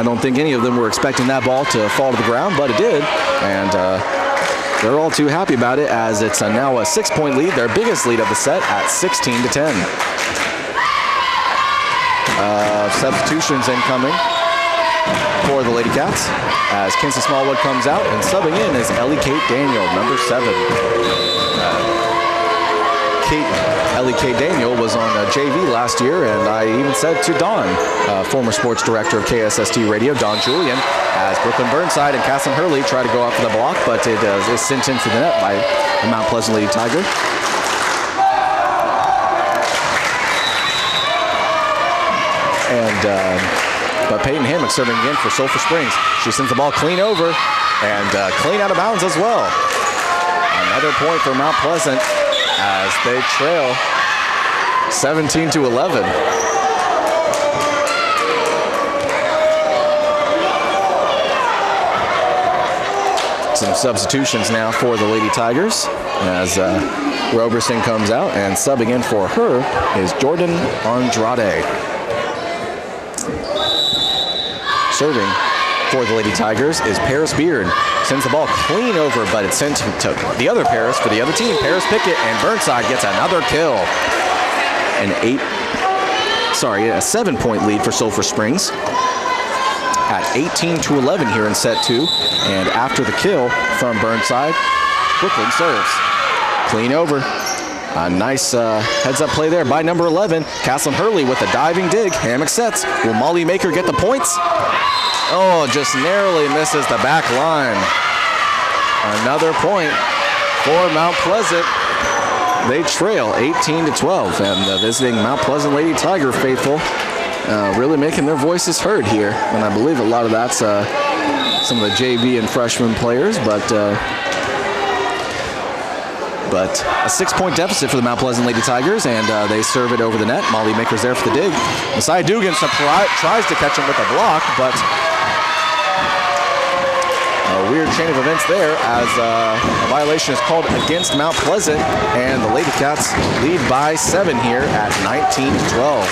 don't think any of them were expecting that ball to fall to the ground, but it did. And they're all too happy about it as it's now a 6-point lead, their biggest lead of the set at 16-10. Substitutions incoming for the Ladycats as Kinsey Smallwood comes out, and subbing in is Ellie Kate Daniel, number 7. Ellie Kate Daniel was on JV last year, and I even said to Don, former sports director of KSST Radio, Don Julian, as Brooklyn Burnside and Castlin Hurley try to go out for the block, but it is sent into the net by the Mount Pleasant Lady Tiger. But Peyton Hammock serving again for Sulphur Springs. She sends the ball clean over and clean out of bounds as well. Another point for Mount Pleasant as they trail 17-11. Some substitutions now for the Lady Tigers as Roberson comes out, and subbing in for her is Jordan Andrade. Serving for the Lady Tigers is Paris Beard. Sends the ball clean over, but it's sent to the other Paris for the other team. Paris Pickett, and Burnside gets another kill. A 7-point lead for Sulphur Springs at 18-11 here in set 2. And after the kill from Burnside, Brooklyn serves. Clean over. A nice heads-up play there by number 11. Castlin Hurley with a diving dig. Hammock sets. Will Molly Maker get the points? Oh, just narrowly misses the back line. Another point for Mount Pleasant. They trail 18-12, and the visiting Mount Pleasant Lady Tiger faithful really making their voices heard here. And I believe a lot of that's some of the JV and freshman players, but a 6-point deficit for the Mount Pleasant Lady Tigers, and they serve it over the net. Molly Maker's there for the dig. Messiah Dugan tries to catch him with a block, but a weird chain of events there as a violation is called against Mount Pleasant, and the Lady Cats lead by 7 here at 19-12.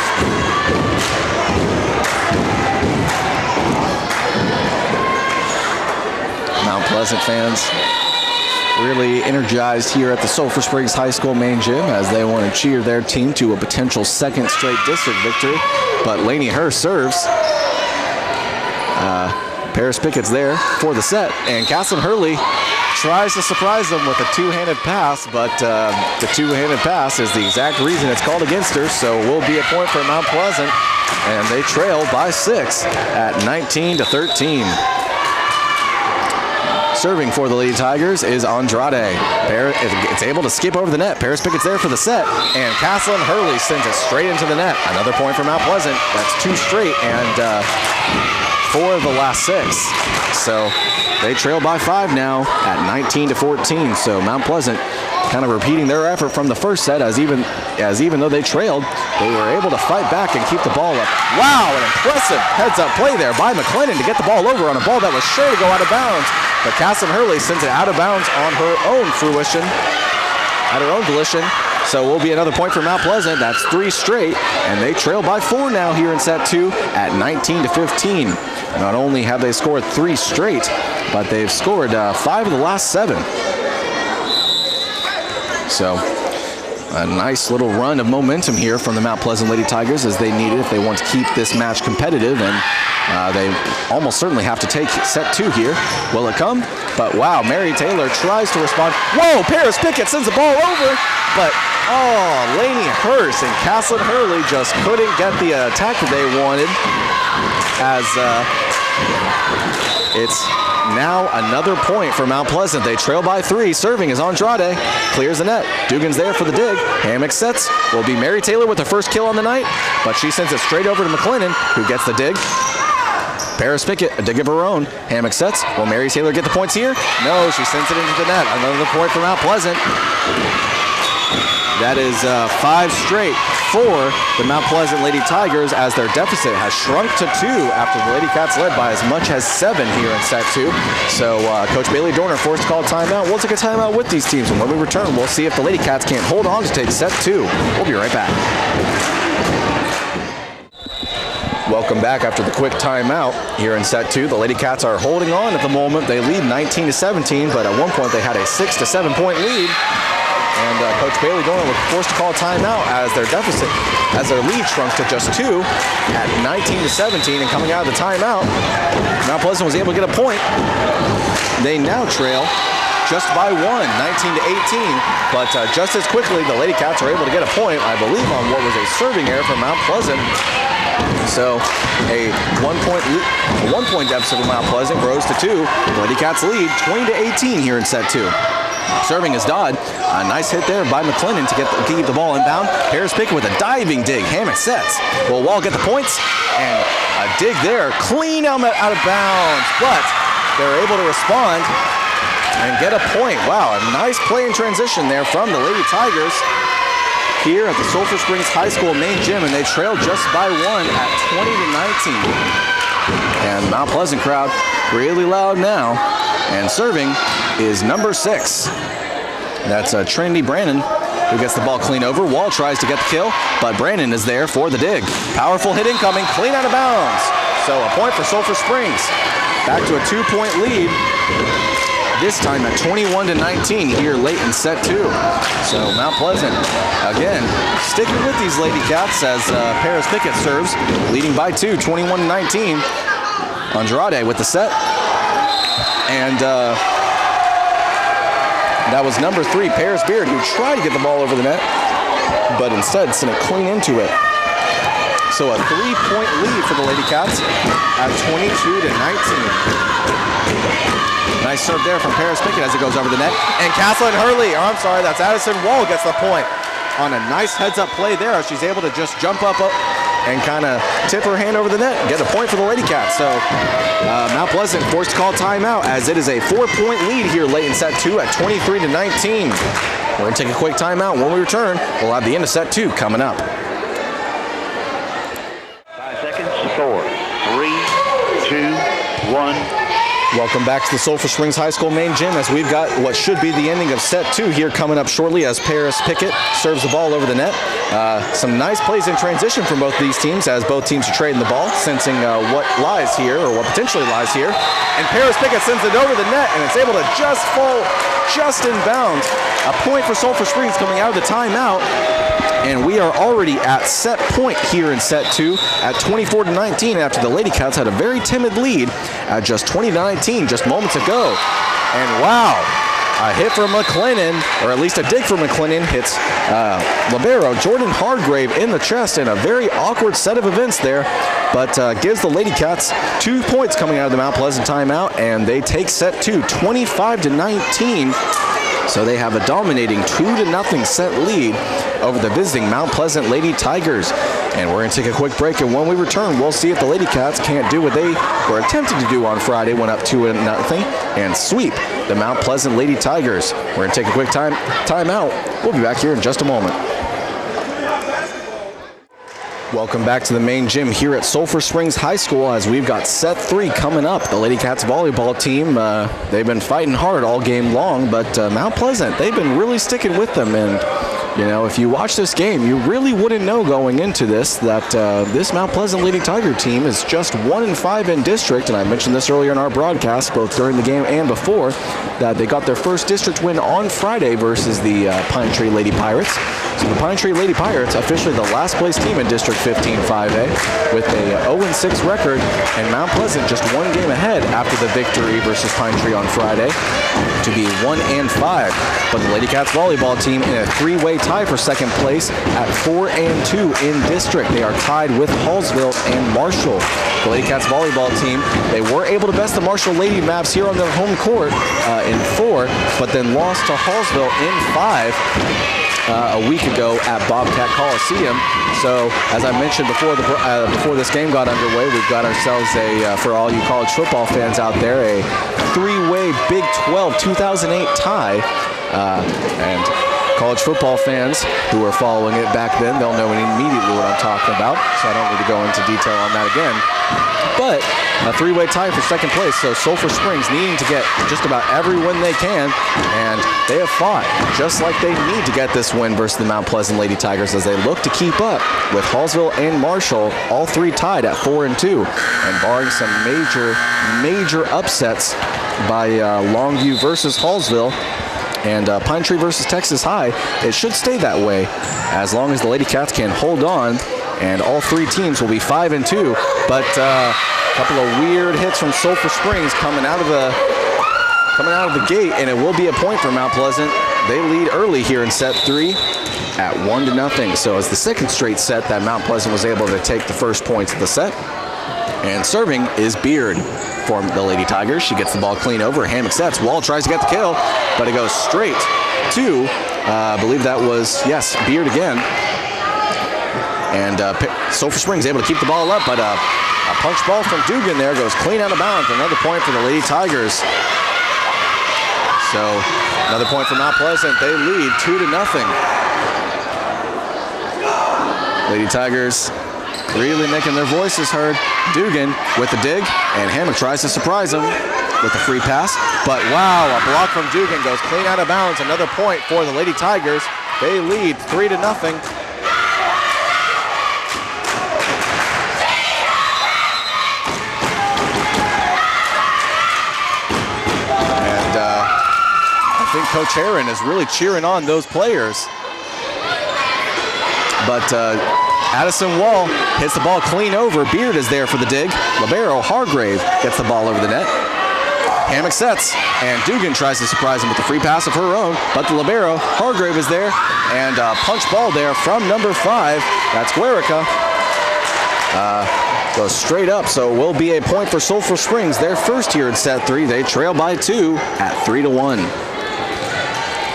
Mount Pleasant fans really energized here at the Sulphur Springs High School main gym as they want to cheer their team to a potential second straight district victory. But Lainey Hurst serves. Paris Pickett's there for the set, and Castlin Hurley tries to surprise them with a two-handed pass, but the two-handed pass is the exact reason it's called against her, so will be a point for Mount Pleasant, and they trail by 6 at 19-13. Serving for the Lady Tigers is Andrade. It's able to skip over the net. Paris Pickett's there for the set, and Castlin Hurley sends it straight into the net. Another point for Mount Pleasant. That's 2 straight, and 4 of the last 6. So they trail by 5 now at 19-14. So Mount Pleasant kind of repeating their effort from the first set, as even though they trailed, they were able to fight back and keep the ball up. Wow, an impressive heads-up play there by McLennan to get the ball over on a ball that was sure to go out of bounds. But Castlin Hurley sends it out of bounds on her own fruition, at her own volition. So will be another point for Mount Pleasant. That's 3 straight, and they trail by 4 now here in set 2 at 19-15. Not only have they scored 3 straight, but they've scored 5 of the last 7. So a nice little run of momentum here from the Mount Pleasant Lady Tigers, as they need it if they want to keep this match competitive, and they almost certainly have to take set 2 here. Will it come? But wow, Mary Taylor tries to respond. Whoa, Paris Pickett sends the ball over, but Lainey Hurst and Castlin Hurley just couldn't get the attack that they wanted, as it's now another point for Mount Pleasant. They trail by 3. Serving is Andrade. Clears the net. Dugan's there for the dig. Hammock sets. Will be Mary Taylor with her first kill on the night, but she sends it straight over to McLennan, who gets the dig. Paris Pickett, a dig of her own. Hammock sets. Will Mary Taylor get the points here? No, she sends it into the net. Another point for Mount Pleasant. That is 5 straight for the Mount Pleasant Lady Tigers, as their deficit has shrunk to 2 after the Lady Cats led by as much as 7 here in set 2. So Coach Bailey Dorner forced to call a timeout. We'll take a timeout with these teams, and when we return, we'll see if the Lady Cats can't hold on to take set 2. We'll be right back. Welcome back after the quick timeout here in set 2. The Lady Cats are holding on at the moment. They lead 19-17, but at one point they had a 6 to 7 point lead. And Coach Bailey Dorner was forced to call a timeout as their lead shrunk to just 2 at 19-17. And coming out of the timeout, Mount Pleasant was able to get a point. They now trail just by 1, 19-18. But just as quickly, the Lady Cats are able to get a point, I believe, on what was a serving error from Mount Pleasant. So a 1 point deficit for Mount Pleasant grows to 2. The Lady Cats lead 20-18 here in set 2. Serving is Dodd. A nice hit there by McLennan to keep the ball inbound. Paris Pickett with a diving dig. Hammock sets. Will Wall get the points? And a dig there. Clean out of bounds. But they're able to respond and get a point. Wow, a nice play in transition there from the Lady Tigers here at the Sulphur Springs High School main gym, and they trail just by 1 at 20-19. And Mount Pleasant crowd really loud now. And serving is number 6. That's Trinity Brandon, who gets the ball clean over. Wall tries to get the kill, but Brandon is there for the dig. Powerful hit incoming, clean out of bounds. So a point for Sulphur Springs. Back to a 2-point lead, this time at 21-19 here late in set 2. So Mount Pleasant, again, sticking with these Lady Cats as Paris Pickett serves, leading by 2, 21-19. Andrade with the set. And that was number 3, Paris Beard, who tried to get the ball over the net, but instead sent it clean into it. So a 3-point lead for the Lady Cats at 22-19. Nice serve there from Paris Pickett as it goes over the net. And Castlin Hurley, that's Addison Wall gets the point on a nice heads-up play there. She's able to just jump up and kind of tip her hand over the net and get a point for the Lady Cats. So Mount Pleasant forced to call timeout as it is a 4-point lead here late in set 2 at 23-19. We're going to take a quick timeout. When we return, we'll have the end of set 2 coming up. 5 seconds, 4, 3, 2, 1, Welcome back to the Sulphur Springs High School main gym as we've got what should be the ending of set 2 here coming up shortly as Paris Pickett serves the ball over the net. Some nice plays in transition from both these teams as both teams are trading the ball, sensing what lies here or what potentially lies here. And Paris Pickett sends it over the net and it's able to just fall just in bounds. A point for Sulphur Springs coming out of the timeout. And we are already at set point here in set 2 at 24-19 after the Lady Cats had a very timid lead at just 20-19 just moments ago. And wow, a hit from McLennan, or at least a dig from McLennan, hits libero Jordan Hargrave in the chest in a very awkward set of events there, but gives the Lady Cats 2 points coming out of the Mount Pleasant timeout, and they take set 2 25-19. So they have a dominating 2-0 set lead over the visiting Mount Pleasant Lady Tigers. And we're going to take a quick break, and when we return, we'll see if the Lady Cats can't do what they were attempting to do on Friday, went up 2-0, and sweep the Mount Pleasant Lady Tigers. We're going to take a quick timeout. We'll be back here in just a moment. Welcome back to the main gym here at Sulphur Springs High School as we've got set 3 coming up. The Ladycats volleyball team, they've been fighting hard all game long, but Mount Pleasant, they've been really sticking with them. And, you know, if you watch this game, you really wouldn't know going into this that this Mount Pleasant Lady Tiger team is just 1-5 in district. And I mentioned this earlier in our broadcast, both during the game and before, that they got their first district win on Friday versus the Pine Tree Lady Pirates. So the Pine Tree Lady Pirates, officially the last place team in District 15 5A with a 0-6 record, and Mount Pleasant just 1 game ahead after the victory versus Pine Tree on Friday to be 1-5. But the Lady Cats volleyball team in a 3-way tie for second place at 4-2 in district. They are tied with Hallsville and Marshall. The Lady Cats volleyball team, they were able to best the Marshall Lady Maps here on their home court in 4, but then lost to Hallsville in 5. A week ago at Bobcat Coliseum. So, as I mentioned before before this game got underway, we've got ourselves for all you college football fans out there, a 3-way Big 12 2008 tie. And college football fans who were following it back then, they'll know immediately what I'm talking about, so I don't need to go into detail on that again. But a 3-way tie for second place, so Sulphur Springs needing to get just about every win they can, and they have fought just like they need to get this win versus the Mount Pleasant Lady Tigers as they look to keep up with Hallsville and Marshall, all 3 tied at 4-2, and barring some major upsets by Longview versus Hallsville, and Pine Tree versus Texas High, it should stay that way as long as the Lady Cats can hold on, and all 3 teams will be 5-2. But a couple of weird hits from Sulphur Springs coming out of the gate, and it will be a point for Mount Pleasant. They lead early here in set 3 at 1-0. So it's the second straight set that Mount Pleasant was able to take the first points of the set. And serving is Beard for the Lady Tigers. She gets the ball clean over. Hammock sets. Wall tries to get the kill, but it goes straight to, I believe that was, yes, Beard again. And Sulphur Springs able to keep the ball up, but a punch ball from Dugan there goes clean out of bounds. Another point for the Lady Tigers. So another point for Mount Pleasant. They lead 2-0. Lady Tigers really making their voices heard. Dugan with the dig, and Hammock tries to surprise him with the free pass. But wow, a block from Dugan goes clean out of bounds. Another point for the Lady Tigers. They lead 3-0. And I think Coach Heron is really cheering on those players. But Addison Wall hits the ball clean over. Beard is there for the dig. Libero Hargrave gets the ball over the net. Hammock sets, and Dugan tries to surprise him with the free pass of her own, but the libero, Hargrave, is there, and a punch ball there from number 5. That's Guerica. Goes straight up, so will be a point for Sulphur Springs. Their first here in set 3. They trail by 2 at 3-1.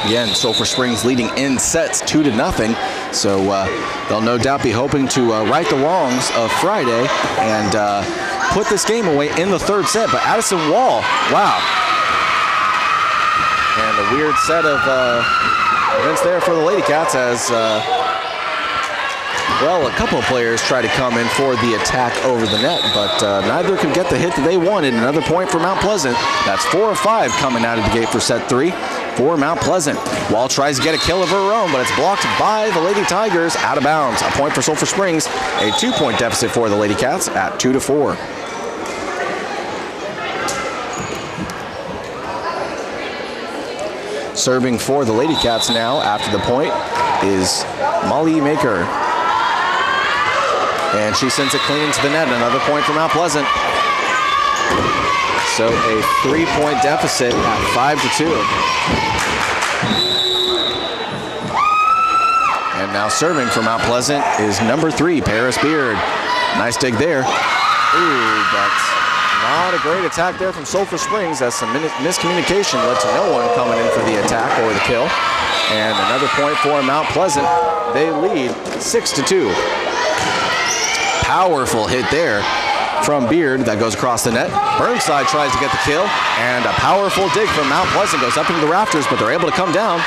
Again, Sulphur Springs leading in sets 2-0. So they'll no doubt be hoping to right the wrongs of Friday and put this game away in the third set. But Addison Wall, wow. And a weird set of events there for the Lady Cats as Well, a couple of players try to come in for the attack over the net, but neither could get the hit that they wanted. Another point for Mount Pleasant. That's 4 of 5 coming out of the gate for set 3 for Mount Pleasant. Wall tries to get a kill of her own, but it's blocked by the Lady Tigers out of bounds. A point for Sulphur Springs, a 2-point deficit for the Lady Cats at 2-4. Serving for the Lady Cats now after the point is Molly Maker. And she sends it clean into the net. Another point for Mount Pleasant. So a 3-point deficit at 5-2. And now serving for Mount Pleasant is number 3, Paris Beard. Nice dig there. Ooh, but not a great attack there from Sulphur Springs. That's some miscommunication led to no one coming in for the attack or the kill. And another point for Mount Pleasant. They lead 6-2. Powerful hit there from Beard that goes across the net. Burnside tries to get the kill, and a powerful dig from Mount Pleasant goes up into the rafters, but they're able to come down.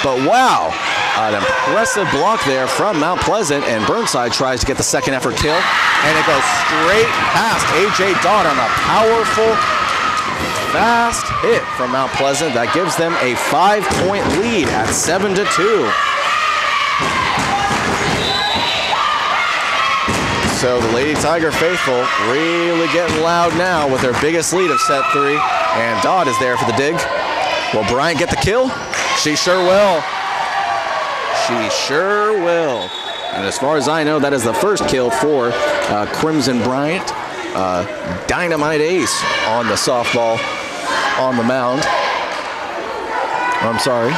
But wow, an impressive block there from Mount Pleasant, and Burnside tries to get the second effort kill, and it goes straight past A.J. Dodd on a powerful, fast hit from Mount Pleasant that gives them a 5-point lead at 7-2. So the Lady Tiger faithful really getting loud now with their biggest lead of set 3. And Dodd is there for the dig. Will Bryant get the kill? She sure will. She sure will. And as far as I know, that is the first kill for Crimson Bryant. Dynamite ace on the softball on the mound. I'm sorry.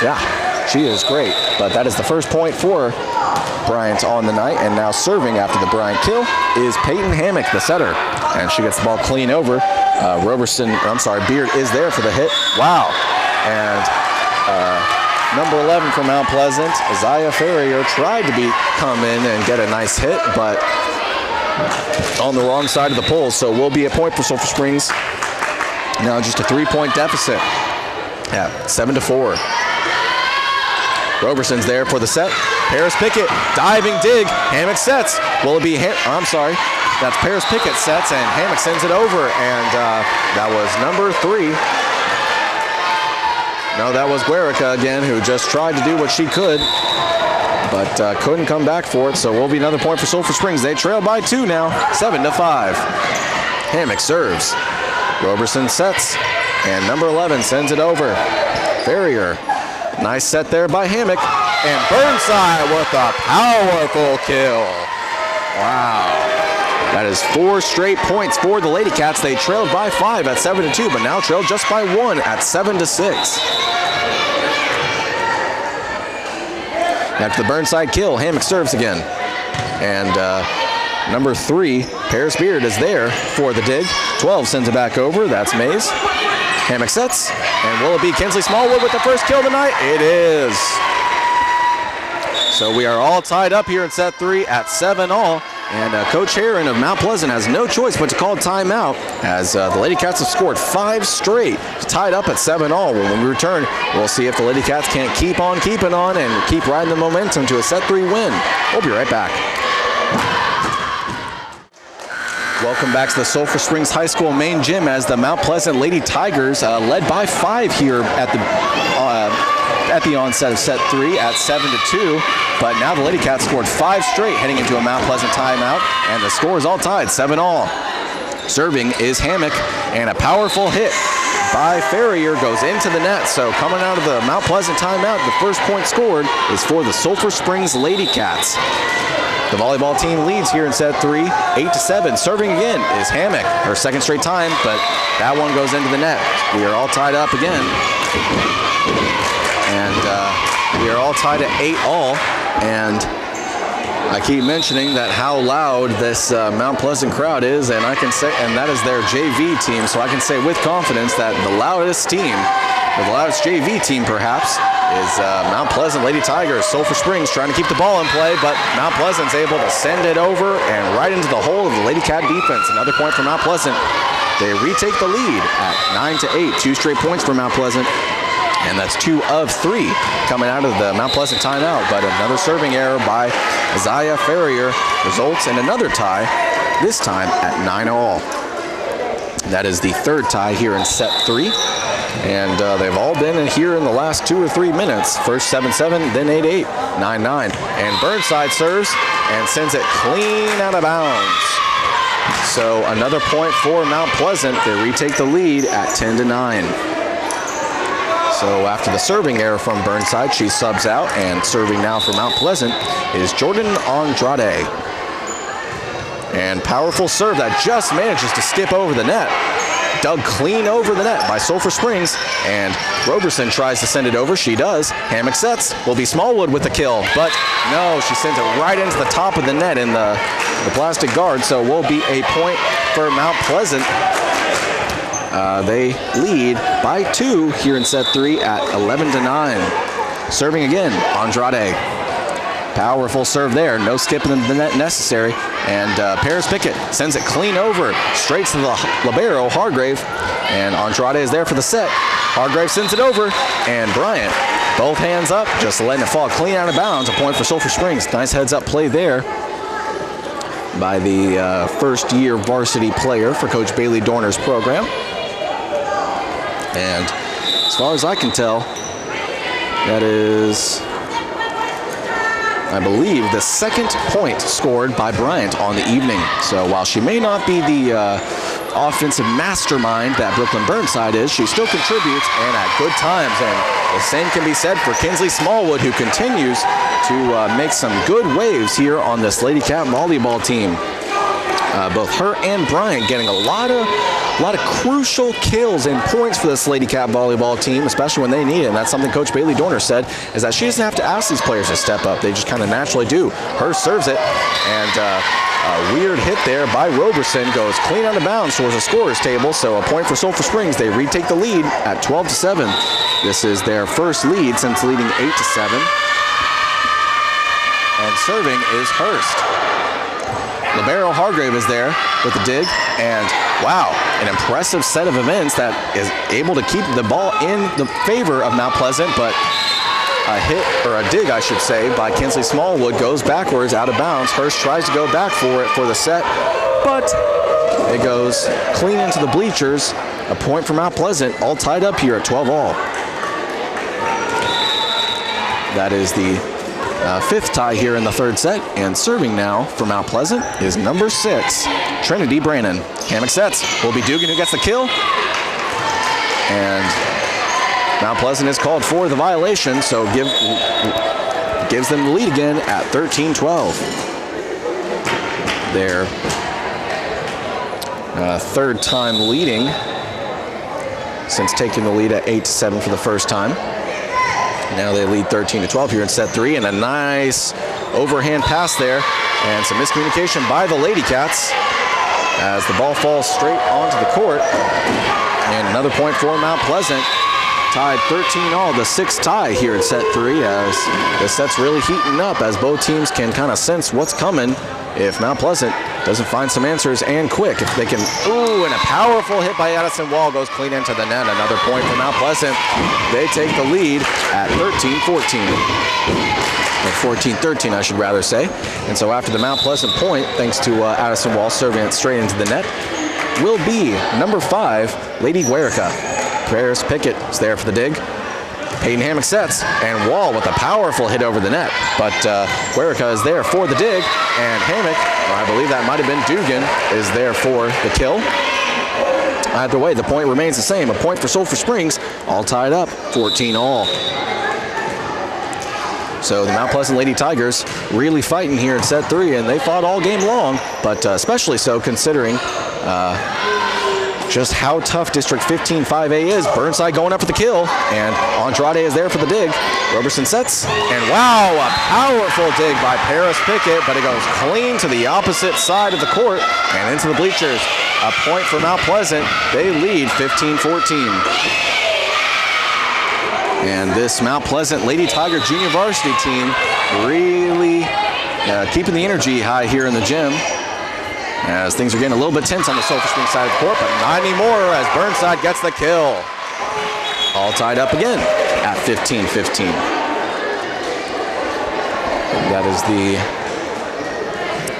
Yeah, she is great. But that is the first point for Bryant on the night, and now serving after the Bryant kill is Peyton Hammock, the setter, and she gets the ball clean over. Beard is there for the hit. Wow. And number 11 from Mount Pleasant, Isaiah Ferrier, tried to come in and get a nice hit, but on the wrong side of the pole, so will be a point for Sulphur Springs. Now just a 3-point deficit at 7-4. Roberson's there for the set. Paris Pickett, diving dig. Hammock sets. Will it be that's Paris Pickett sets, and Hammock sends it over, and that was number 3. No, that was Guerica again, who just tried to do what she could, but couldn't come back for it, so will be another point for Sulphur Springs. They trail by 2 now, 7-5. Hammock serves. Roberson sets, and number 11 sends it over. Ferrier. Nice set there by Hammock, and Burnside with a powerful kill. Wow. That is 4 straight points for the Lady Cats. They trailed by 5 at 7-2, but now trailed just by 1 at 7-6. After the Burnside kill, Hammock serves again. And number 3, Paris Beard, is there for the dig. 12 sends it back over. That's Mays. Hammock sets, and will it be Kinsley Smallwood with the first kill tonight? It is. So we are all tied up here in set 3 at 7-all, and Coach Heron of Mount Pleasant has no choice but to call timeout, as the Lady Cats have scored 5 straight, tied up at 7-all. When we return, we'll see if the Lady Cats can't keep on keeping on and keep riding the momentum to a set 3 win. We'll be right back. Welcome back to the Sulphur Springs High School main gym, as the Mount Pleasant Lady Tigers led by 5 here at the onset of set 3 at 7-2. But now the Lady Cats scored 5 straight heading into a Mount Pleasant timeout, and the score is all tied, 7-all. Serving is Hammock, and a powerful hit by Ferrier goes into the net. So coming out of the Mount Pleasant timeout, the first point scored is for the Sulphur Springs Lady Cats. The volleyball team leads here in set 3, 8-7. Serving again is Hammock, her second straight time, but that one goes into the net. We are all tied up again. And we are all tied at 8-all. And I keep mentioning that how loud this Mount Pleasant crowd is, and I can say, and that is their JV team, so I can say with confidence that the loudest team, or the loudest JV team perhaps, is Mount Pleasant Lady Tigers. Sulphur Springs trying to keep the ball in play, but Mount Pleasant's able to send it over and right into the hole of the Lady Cat defense. Another point for Mount Pleasant. They retake the lead at 9-8. 2 straight points for Mount Pleasant. And that's 2 of 3 coming out of the Mount Pleasant timeout. But another serving error by Isaiah Ferrier results in another tie, this time at 9-all. That is the third tie here in set 3. And they've all been in here in the last 2 or 3 minutes. First 7-7, then 8-8, 9-9. And Burnside serves and sends it clean out of bounds. So another point for Mount Pleasant. They retake the lead at 10-9. So after the serving error from Burnside, she subs out, and serving now for Mount Pleasant is Jordan Andrade. And powerful serve that just manages to skip over the net. Dug clean over the net by Sulphur Springs, and Roberson tries to send it over. She does. Hammock sets. Will be Smallwood with the kill, but no, she sends it right into the top of the net in the plastic guard, so will be a point for Mount Pleasant. They lead by 2 here in set 3 at 11-9. Serving again, Andrade. Powerful serve there, no skipping the net necessary. And Paris Pickett sends it clean over, straight to the libero, Hargrave. And Andrade is there for the set. Hargrave sends it over, and Bryant, both hands up, just letting it fall clean out of bounds. A point for Sulphur Springs. Nice heads-up play there by the first-year varsity player for Coach Bailey Dorner's program. And as far as I can tell, that is, I believe, the second point scored by Bryant on the evening. So while she may not be the offensive mastermind that Brooklyn Burnside is, she still contributes and at good times. And the same can be said for Kinsley Smallwood, who continues to make some good waves here on this Ladycat volleyball team. Both her and Bryant getting a lot of crucial kills and points for this Ladycat volleyball team, especially when they need it. And that's something Coach Bailey Dorner said, is that she doesn't have to ask these players to step up. They just kind of naturally do. Her serves it, and a weird hit there by Roberson goes clean out of bounds towards the scorer's table. So a point for Sulphur Springs. They retake the lead at 12-7. This is their first lead since leading 8-7. And serving is Hurst. Libero Hargrave is there with the dig, and wow, an impressive set of events that is able to keep the ball in the favor of Mount Pleasant, but a hit, or a dig I should say, by Kinsley Smallwood goes backwards out of bounds. Hurst tries to go back for it for the set, but it goes clean into the bleachers. A point for Mount Pleasant, all tied up here at 12-all. That is the fifth tie here in the third set, and serving now for Mount Pleasant is number 6, Trinity Brannon. Hammock sets. Will be Dugan who gets the kill, and Mount Pleasant is called for the violation, so gives them the lead again at 13-12. Their third time leading since taking the lead at 8-7 for the first time. Now they lead 13-12 here in set 3, and a nice overhand pass there, and some miscommunication by the Ladycats as the ball falls straight onto the court. And another point for Mount Pleasant, tied 13-all, the 6th tie here in set 3, as the set's really heating up as both teams can kind of sense what's coming if Mount Pleasant doesn't find some answers, and quick. If they can, ooh, and a powerful hit by Addison Wall goes clean into the net. Another point for Mount Pleasant. They take the lead at 13-14. Or 14-13, I should rather say. And so after the Mount Pleasant point, thanks to Addison Wall serving it straight into the net, will be number 5, Lady Guerica. Paris Pickett is there for the dig. Peyton Hammock sets, and Wall with a powerful hit over the net. But Guerica is there for the dig, and Hammock, or I believe that might have been Dugan, is there for the kill. Either way, the point remains the same. A point for Sulphur Springs, all tied up, 14-all. So the Mount Pleasant Lady Tigers really fighting here in set 3, and they fought all game long, but especially so considering just how tough District 15 5A is. Burnside going up for the kill, and Andrade is there for the dig. Roberson sets, and wow, a powerful dig by Paris Pickett, but it goes clean to the opposite side of the court and into the bleachers. A point for Mount Pleasant. They lead 15-14. And this Mount Pleasant Lady Tiger Junior Varsity team really keeping the energy high here in the gym, as things are getting a little bit tense on the Sulphur Springs side of the court, but not anymore as Burnside gets the kill. All tied up again. at 15-15. That is the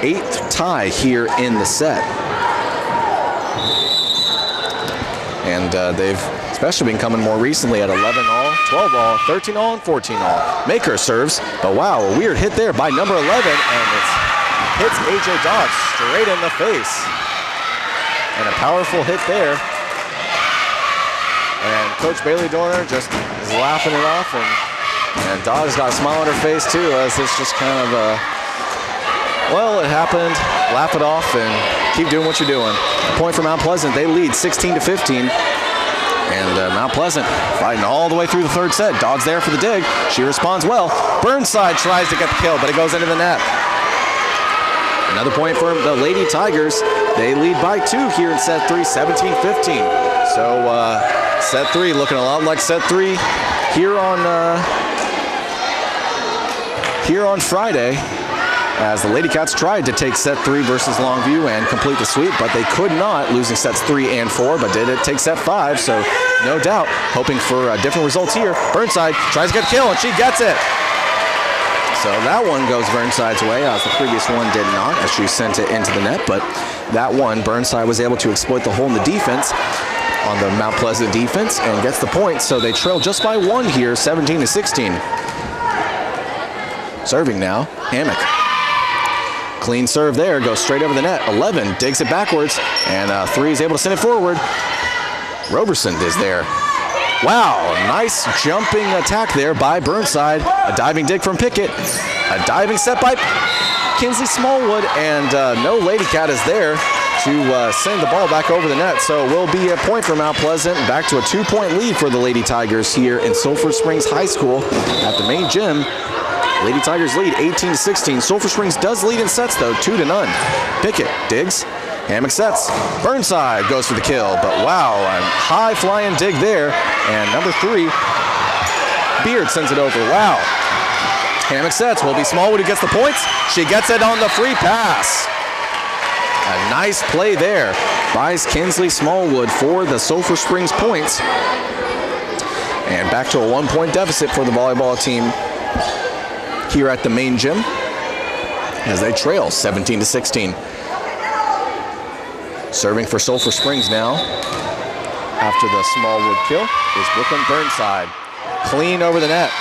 8th tie here in the set. And they've especially been coming more recently at 11-all, 12-all, 13-all, and 14-all. Maker serves, but wow, a weird hit there by number 11, and it hits A.J. Dodge straight in the face. And a powerful hit there. And Coach Bailey Dorner just is laughing it off, and Dodge got a smile on her face too, as this just kind of, well, it happened, laugh it off, and keep doing what you're doing. A point for Mount Pleasant, they lead 16-15. And Mount Pleasant fighting all the way through the third set. Dodds there for the dig. She responds well. Burnside tries to get the kill, but it goes into the net. Another point for the Lady Tigers. They lead by 2 here in set 3, 17-15. So set 3 looking a lot like set 3 here on Friday, as the Lady Cats tried to take set 3 versus Longview and complete the sweep, but they could not, losing sets 3 and 4, but did it take set 5, so no doubt hoping for different results here. Burnside tries to get a kill, and she gets it. So that one goes Burnside's way, as the previous one did not, as she sent it into the net, but that one, Burnside was able to exploit the hole in the defense on the Mount Pleasant defense and gets the point, so they trail just by 1 here, 17-16. Serving now, Hammock. Clean serve there, goes straight over the net. 11 digs it backwards, and 3 is able to send it forward. Roberson is there. Wow, nice jumping attack there by Burnside. A diving dig from Pickett. A diving set by Kinsley Smallwood, and no Lady Cat is there to send the ball back over the net. So will be a point for Mount Pleasant, back to a 2-point lead for the Lady Tigers here in Sulphur Springs High School at the main gym. Lady Tigers lead 18-16. Sulphur Springs does lead in sets though, 2-0. Pickett digs, Hammock sets. Burnside goes for the kill, but wow, a high flying dig there. And number 3, Beard sends it over. Wow. Hammock sets, will be Smallwood who gets the points. She gets it on the free pass. A nice play there by Kinsley Smallwood for the Sulphur Springs points. And back to a 1-point deficit for the volleyball team here at the main gym as they trail 17-16. Serving for Sulphur Springs now after the Smallwood kill is Brooklyn Burnside. Clean over the net,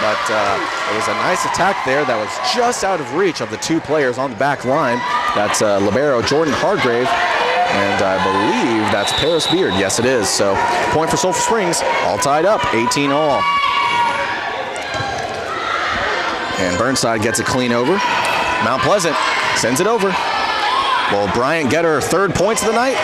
but it was a nice attack there that was just out of reach of the 2 players on the back line. That's libero Jordan Hargrave, and I believe that's Paris Beard. Yes, it is. So point for Sulphur Springs, all tied up, 18-all. And Burnside gets a clean over. Mount Pleasant sends it over. Will Bryant get her 3rd points of the night?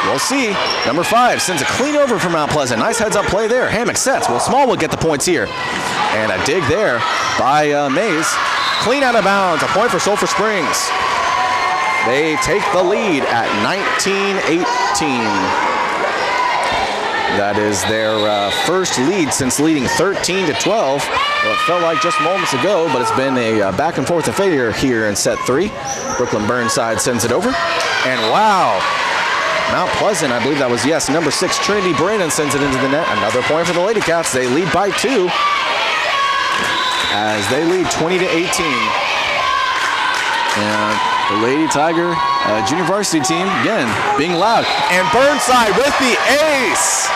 We'll see. Number 5 sends a clean over for Mount Pleasant. Nice heads-up play there. Hammock sets. Will Smallwood get the points here? And a dig there by Mays. Clean out of bounds. A point for Sulphur Springs. They take the lead at 19-18. That is their first lead since leading 13-12. Well, it felt like just moments ago, but it's been a back and forth affair here in set 3. Brooklyn Burnside sends it over. And wow, Mount Pleasant, I believe that was, yes, number 6, Trinity Brandon sends it into the net. Another point for the Lady Cats. They lead by 2 as they lead 20-18. And the Lady Tiger junior varsity team, again, being loud. And Burnside with the ace.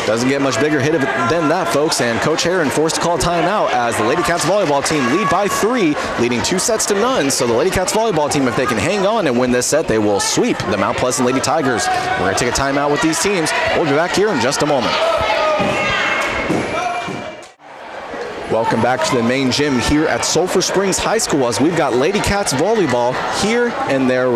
Doesn't get much bigger hit than that, folks, and Coach Heron forced to call timeout as the Lady Cats volleyball team lead by 3, leading 2-0. So the Lady Cats volleyball team, if they can hang on and win this set, they will sweep the Mount Pleasant Lady Tigers. We're going to take a timeout with these teams. We'll be back here in just a moment. Welcome back to the main gym here at Sulphur Springs High School as we've got Lady Cats volleyball here in their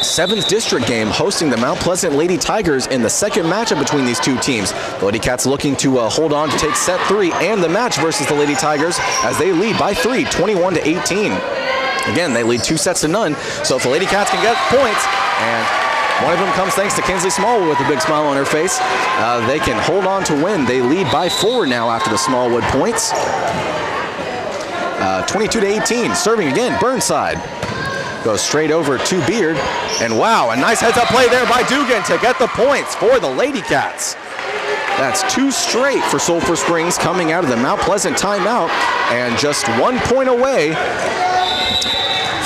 7th district game, hosting the Mount Pleasant Lady Tigers in the second matchup between these 2 teams. The Lady Cats looking to hold on to take set 3 and the match versus the Lady Tigers as they lead by 3, 21-18. Again, they lead 2-0. So if the Lady Cats can get points, and one of them comes thanks to Kinsley Smallwood with a big smile on her face, they can hold on to win. They lead by 4 now after the Smallwood points. 22-18. Serving again, Burnside. goes straight over to Beard. And wow, a nice heads-up play there by Dugan to get the points for the Lady Cats. That's 2 straight for Sulphur Springs coming out of the Mount Pleasant timeout, and just 1 point away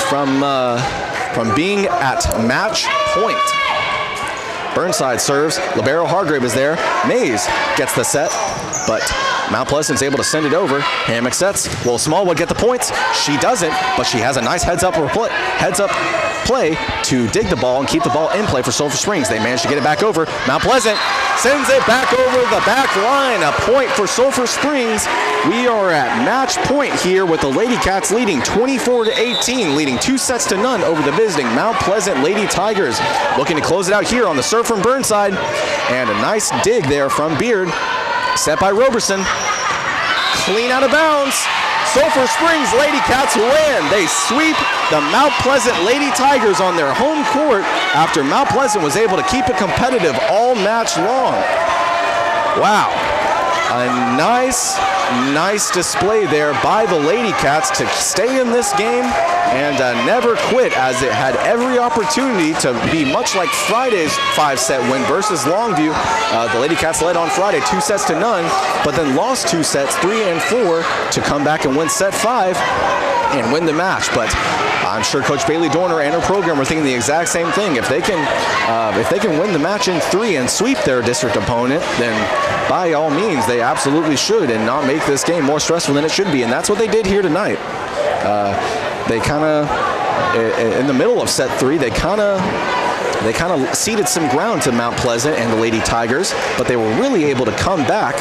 from being at match point. Burnside serves. Libero Hargrave is there. Mays gets the set, but Mount Pleasant's able to send it over. Hammock sets. Will Smallwood get the points? She doesn't, but she has a nice heads-up play to dig the ball and keep the ball in play for Sulphur Springs. They manage to get it back over. Mount Pleasant sends it back over the back line. A point for Sulphur Springs. We are at match point here with the Lady Cats leading 24-18, leading 2 sets to none over the visiting Mount Pleasant Lady Tigers. Looking to close it out here on the serve from Burnside. And a nice dig there from Beard. Set by Roberson. Clean out of bounds. Sulphur Springs Lady Cats win. They sweep the Mount Pleasant Lady Tigers on their home court after Mount Pleasant was able to keep it competitive all match long. Wow. A nice display there by the Lady Cats to stay in this game and never quit, as it had every opportunity to be much like Friday's 5-set win versus Longview. The Lady Cats led on Friday 2 sets to none, but then lost 2 sets, 3 and 4, to come back and win set 5 and win the match. But I'm sure Coach Bailey Dorner and her program are thinking the exact same thing. If they can win the match in 3 and sweep their district opponent, then by all means they absolutely should, and not make this game more stressful than it should be. And that's what they did here tonight. They kind of, in the middle of set 3, they kind of ceded some ground to Mount Pleasant and the Lady Tigers, but they were really able to come back,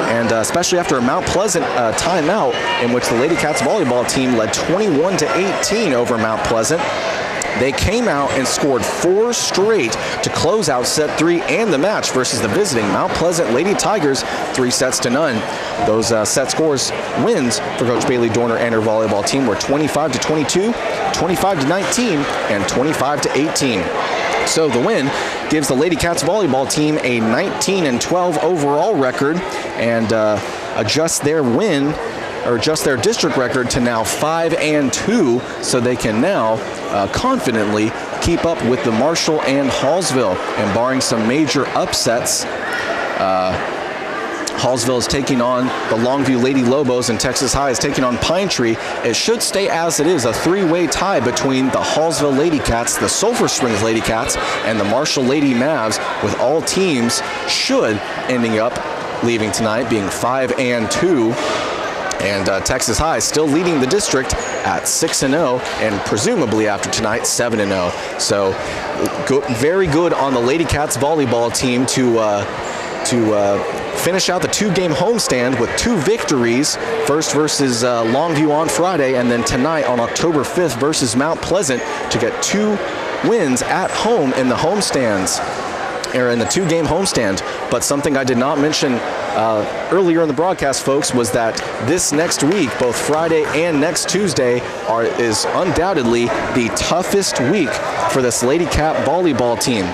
and especially after a Mount Pleasant timeout in which the Lady Cats volleyball team led 21-18 over Mount Pleasant. They came out and scored 4 straight to close out set 3 and the match versus the visiting Mount Pleasant Lady Tigers, 3 sets to none. Those set scores wins for Coach Bailey Dorner and her volleyball team were 25-22, 25-19, and 25-18. So the win gives the Lady Cats volleyball team a 19-12 overall record, and adjusts their district record to now 5-2, so they can now confidently keep up with the Marshall and Hallsville. And barring some major upsets, Hallsville is taking on the Longview Lady Lobos, and Texas High is taking on Pine Tree. It should stay as it is, a 3-way tie between the Hallsville Lady Cats, the Sulphur Springs Lady Cats, and the Marshall Lady Mavs, with all teams should ending up leaving tonight being 5-2. And Texas High still leading the district at 6-0, and presumably after tonight 7-0. So very good on the Lady Cats volleyball team to finish out the 2-game homestand with 2 victories. First versus Longview on Friday, and then tonight on October 5th versus Mount Pleasant, to get 2 wins at home in the homestands, or in the 2-game homestand. But something I did not mention earlier in the broadcast, folks, was that this next week, both Friday and next Tuesday, is undoubtedly the toughest week for this Lady Cat volleyball team.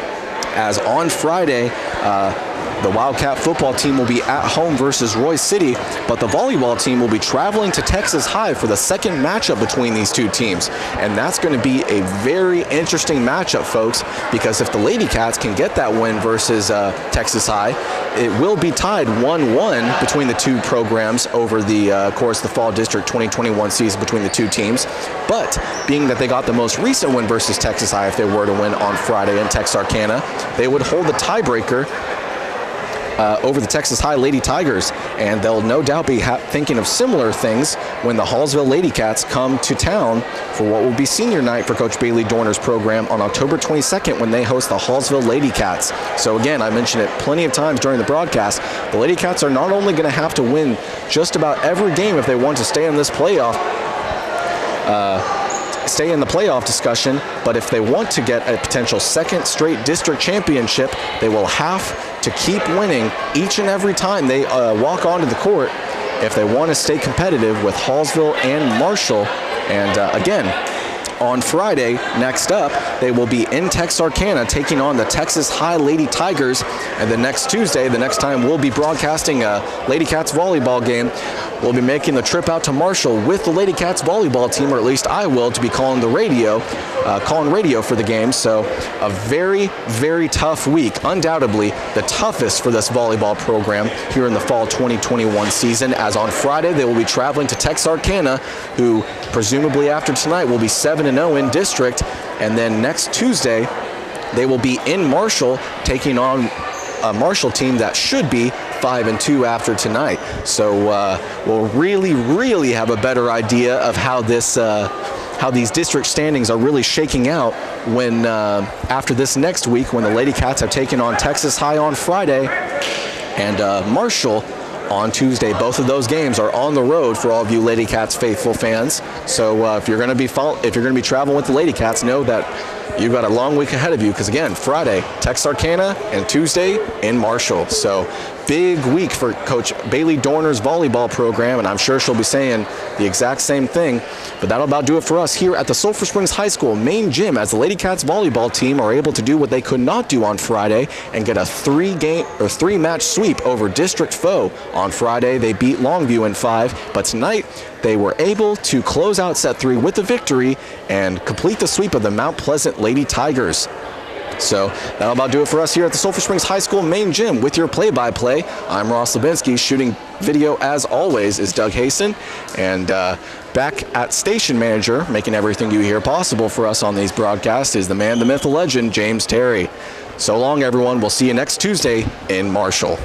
As on Friday, the Wildcat football team will be at home versus Roy City, but the volleyball team will be traveling to Texas High for the second matchup between these 2 teams. And that's going to be a very interesting matchup, folks, because if the Lady Cats can get that win versus Texas High, it will be tied 1-1 between the 2 programs over the, of course, the Fall District 2021 season between the 2 teams. But being that they got the most recent win versus Texas High, if they were to win on Friday in Texarkana, they would hold the tiebreaker over the Texas High Lady Tigers, and they'll no doubt be thinking of similar things when the Hallsville Lady Cats come to town for what will be senior night for Coach Bailey Dorner's program on October 22nd, when they host the Hallsville Lady Cats. So again, I mentioned it plenty of times during the broadcast, the Lady Cats are not only going to have to win just about every game if they want to stay in this playoff, stay in the playoff discussion, but if they want to get a potential 2nd straight district championship, they will have to keep winning each and every time they walk onto the court if they want to stay competitive with Hallsville and Marshall. And again, on Friday, next up, they will be in Texarkana taking on the Texas High Lady Tigers. And the next Tuesday, the next time we'll be broadcasting a Lady Cats volleyball game, we'll be making the trip out to Marshall with the Lady Cats volleyball team, or at least I will, to be calling the radio calling radio for the game. So a very, very tough week. Undoubtedly the toughest for this volleyball program here in the fall 2021 season, as on Friday they will be traveling to Texarkana, who presumably after tonight will be 7-0 in district. And then next Tuesday, they will be in Marshall taking on a Marshall team that should be 5-2 after tonight. So we'll really have a better idea of how these district standings are really shaking out when after this next week, when the Lady Cats have taken on Texas High on Friday and Marshall on Tuesday. Both of those games are on the road for all of you Lady Cats faithful fans. So if you're going to be traveling with the Lady Cats, know that you've got a long week ahead of you, because again, Friday Texarkana and Tuesday in Marshall. So big week for Coach Bailey Dorner's volleyball program, and I'm sure she'll be saying the exact same thing. But that'll about do it for us here at the Sulphur Springs High School main gym, as the Lady Cats volleyball team are able to do what they could not do on Friday and get a three-match sweep over district foe. On Friday, they beat Longview in 5, but tonight they were able to close out set 3 with the victory and complete the sweep of the Mount Pleasant Lady Tigers. So that'll about do it for us here at the Sulphur Springs High School main gym. With your play-by-play, I'm Ross Levinsky. Shooting video, as always, is Doug Hasten. And back at station manager, making everything you hear possible for us on these broadcasts, is the man, the myth, the legend, James Terry. So long, everyone. We'll see you next Tuesday in Marshall.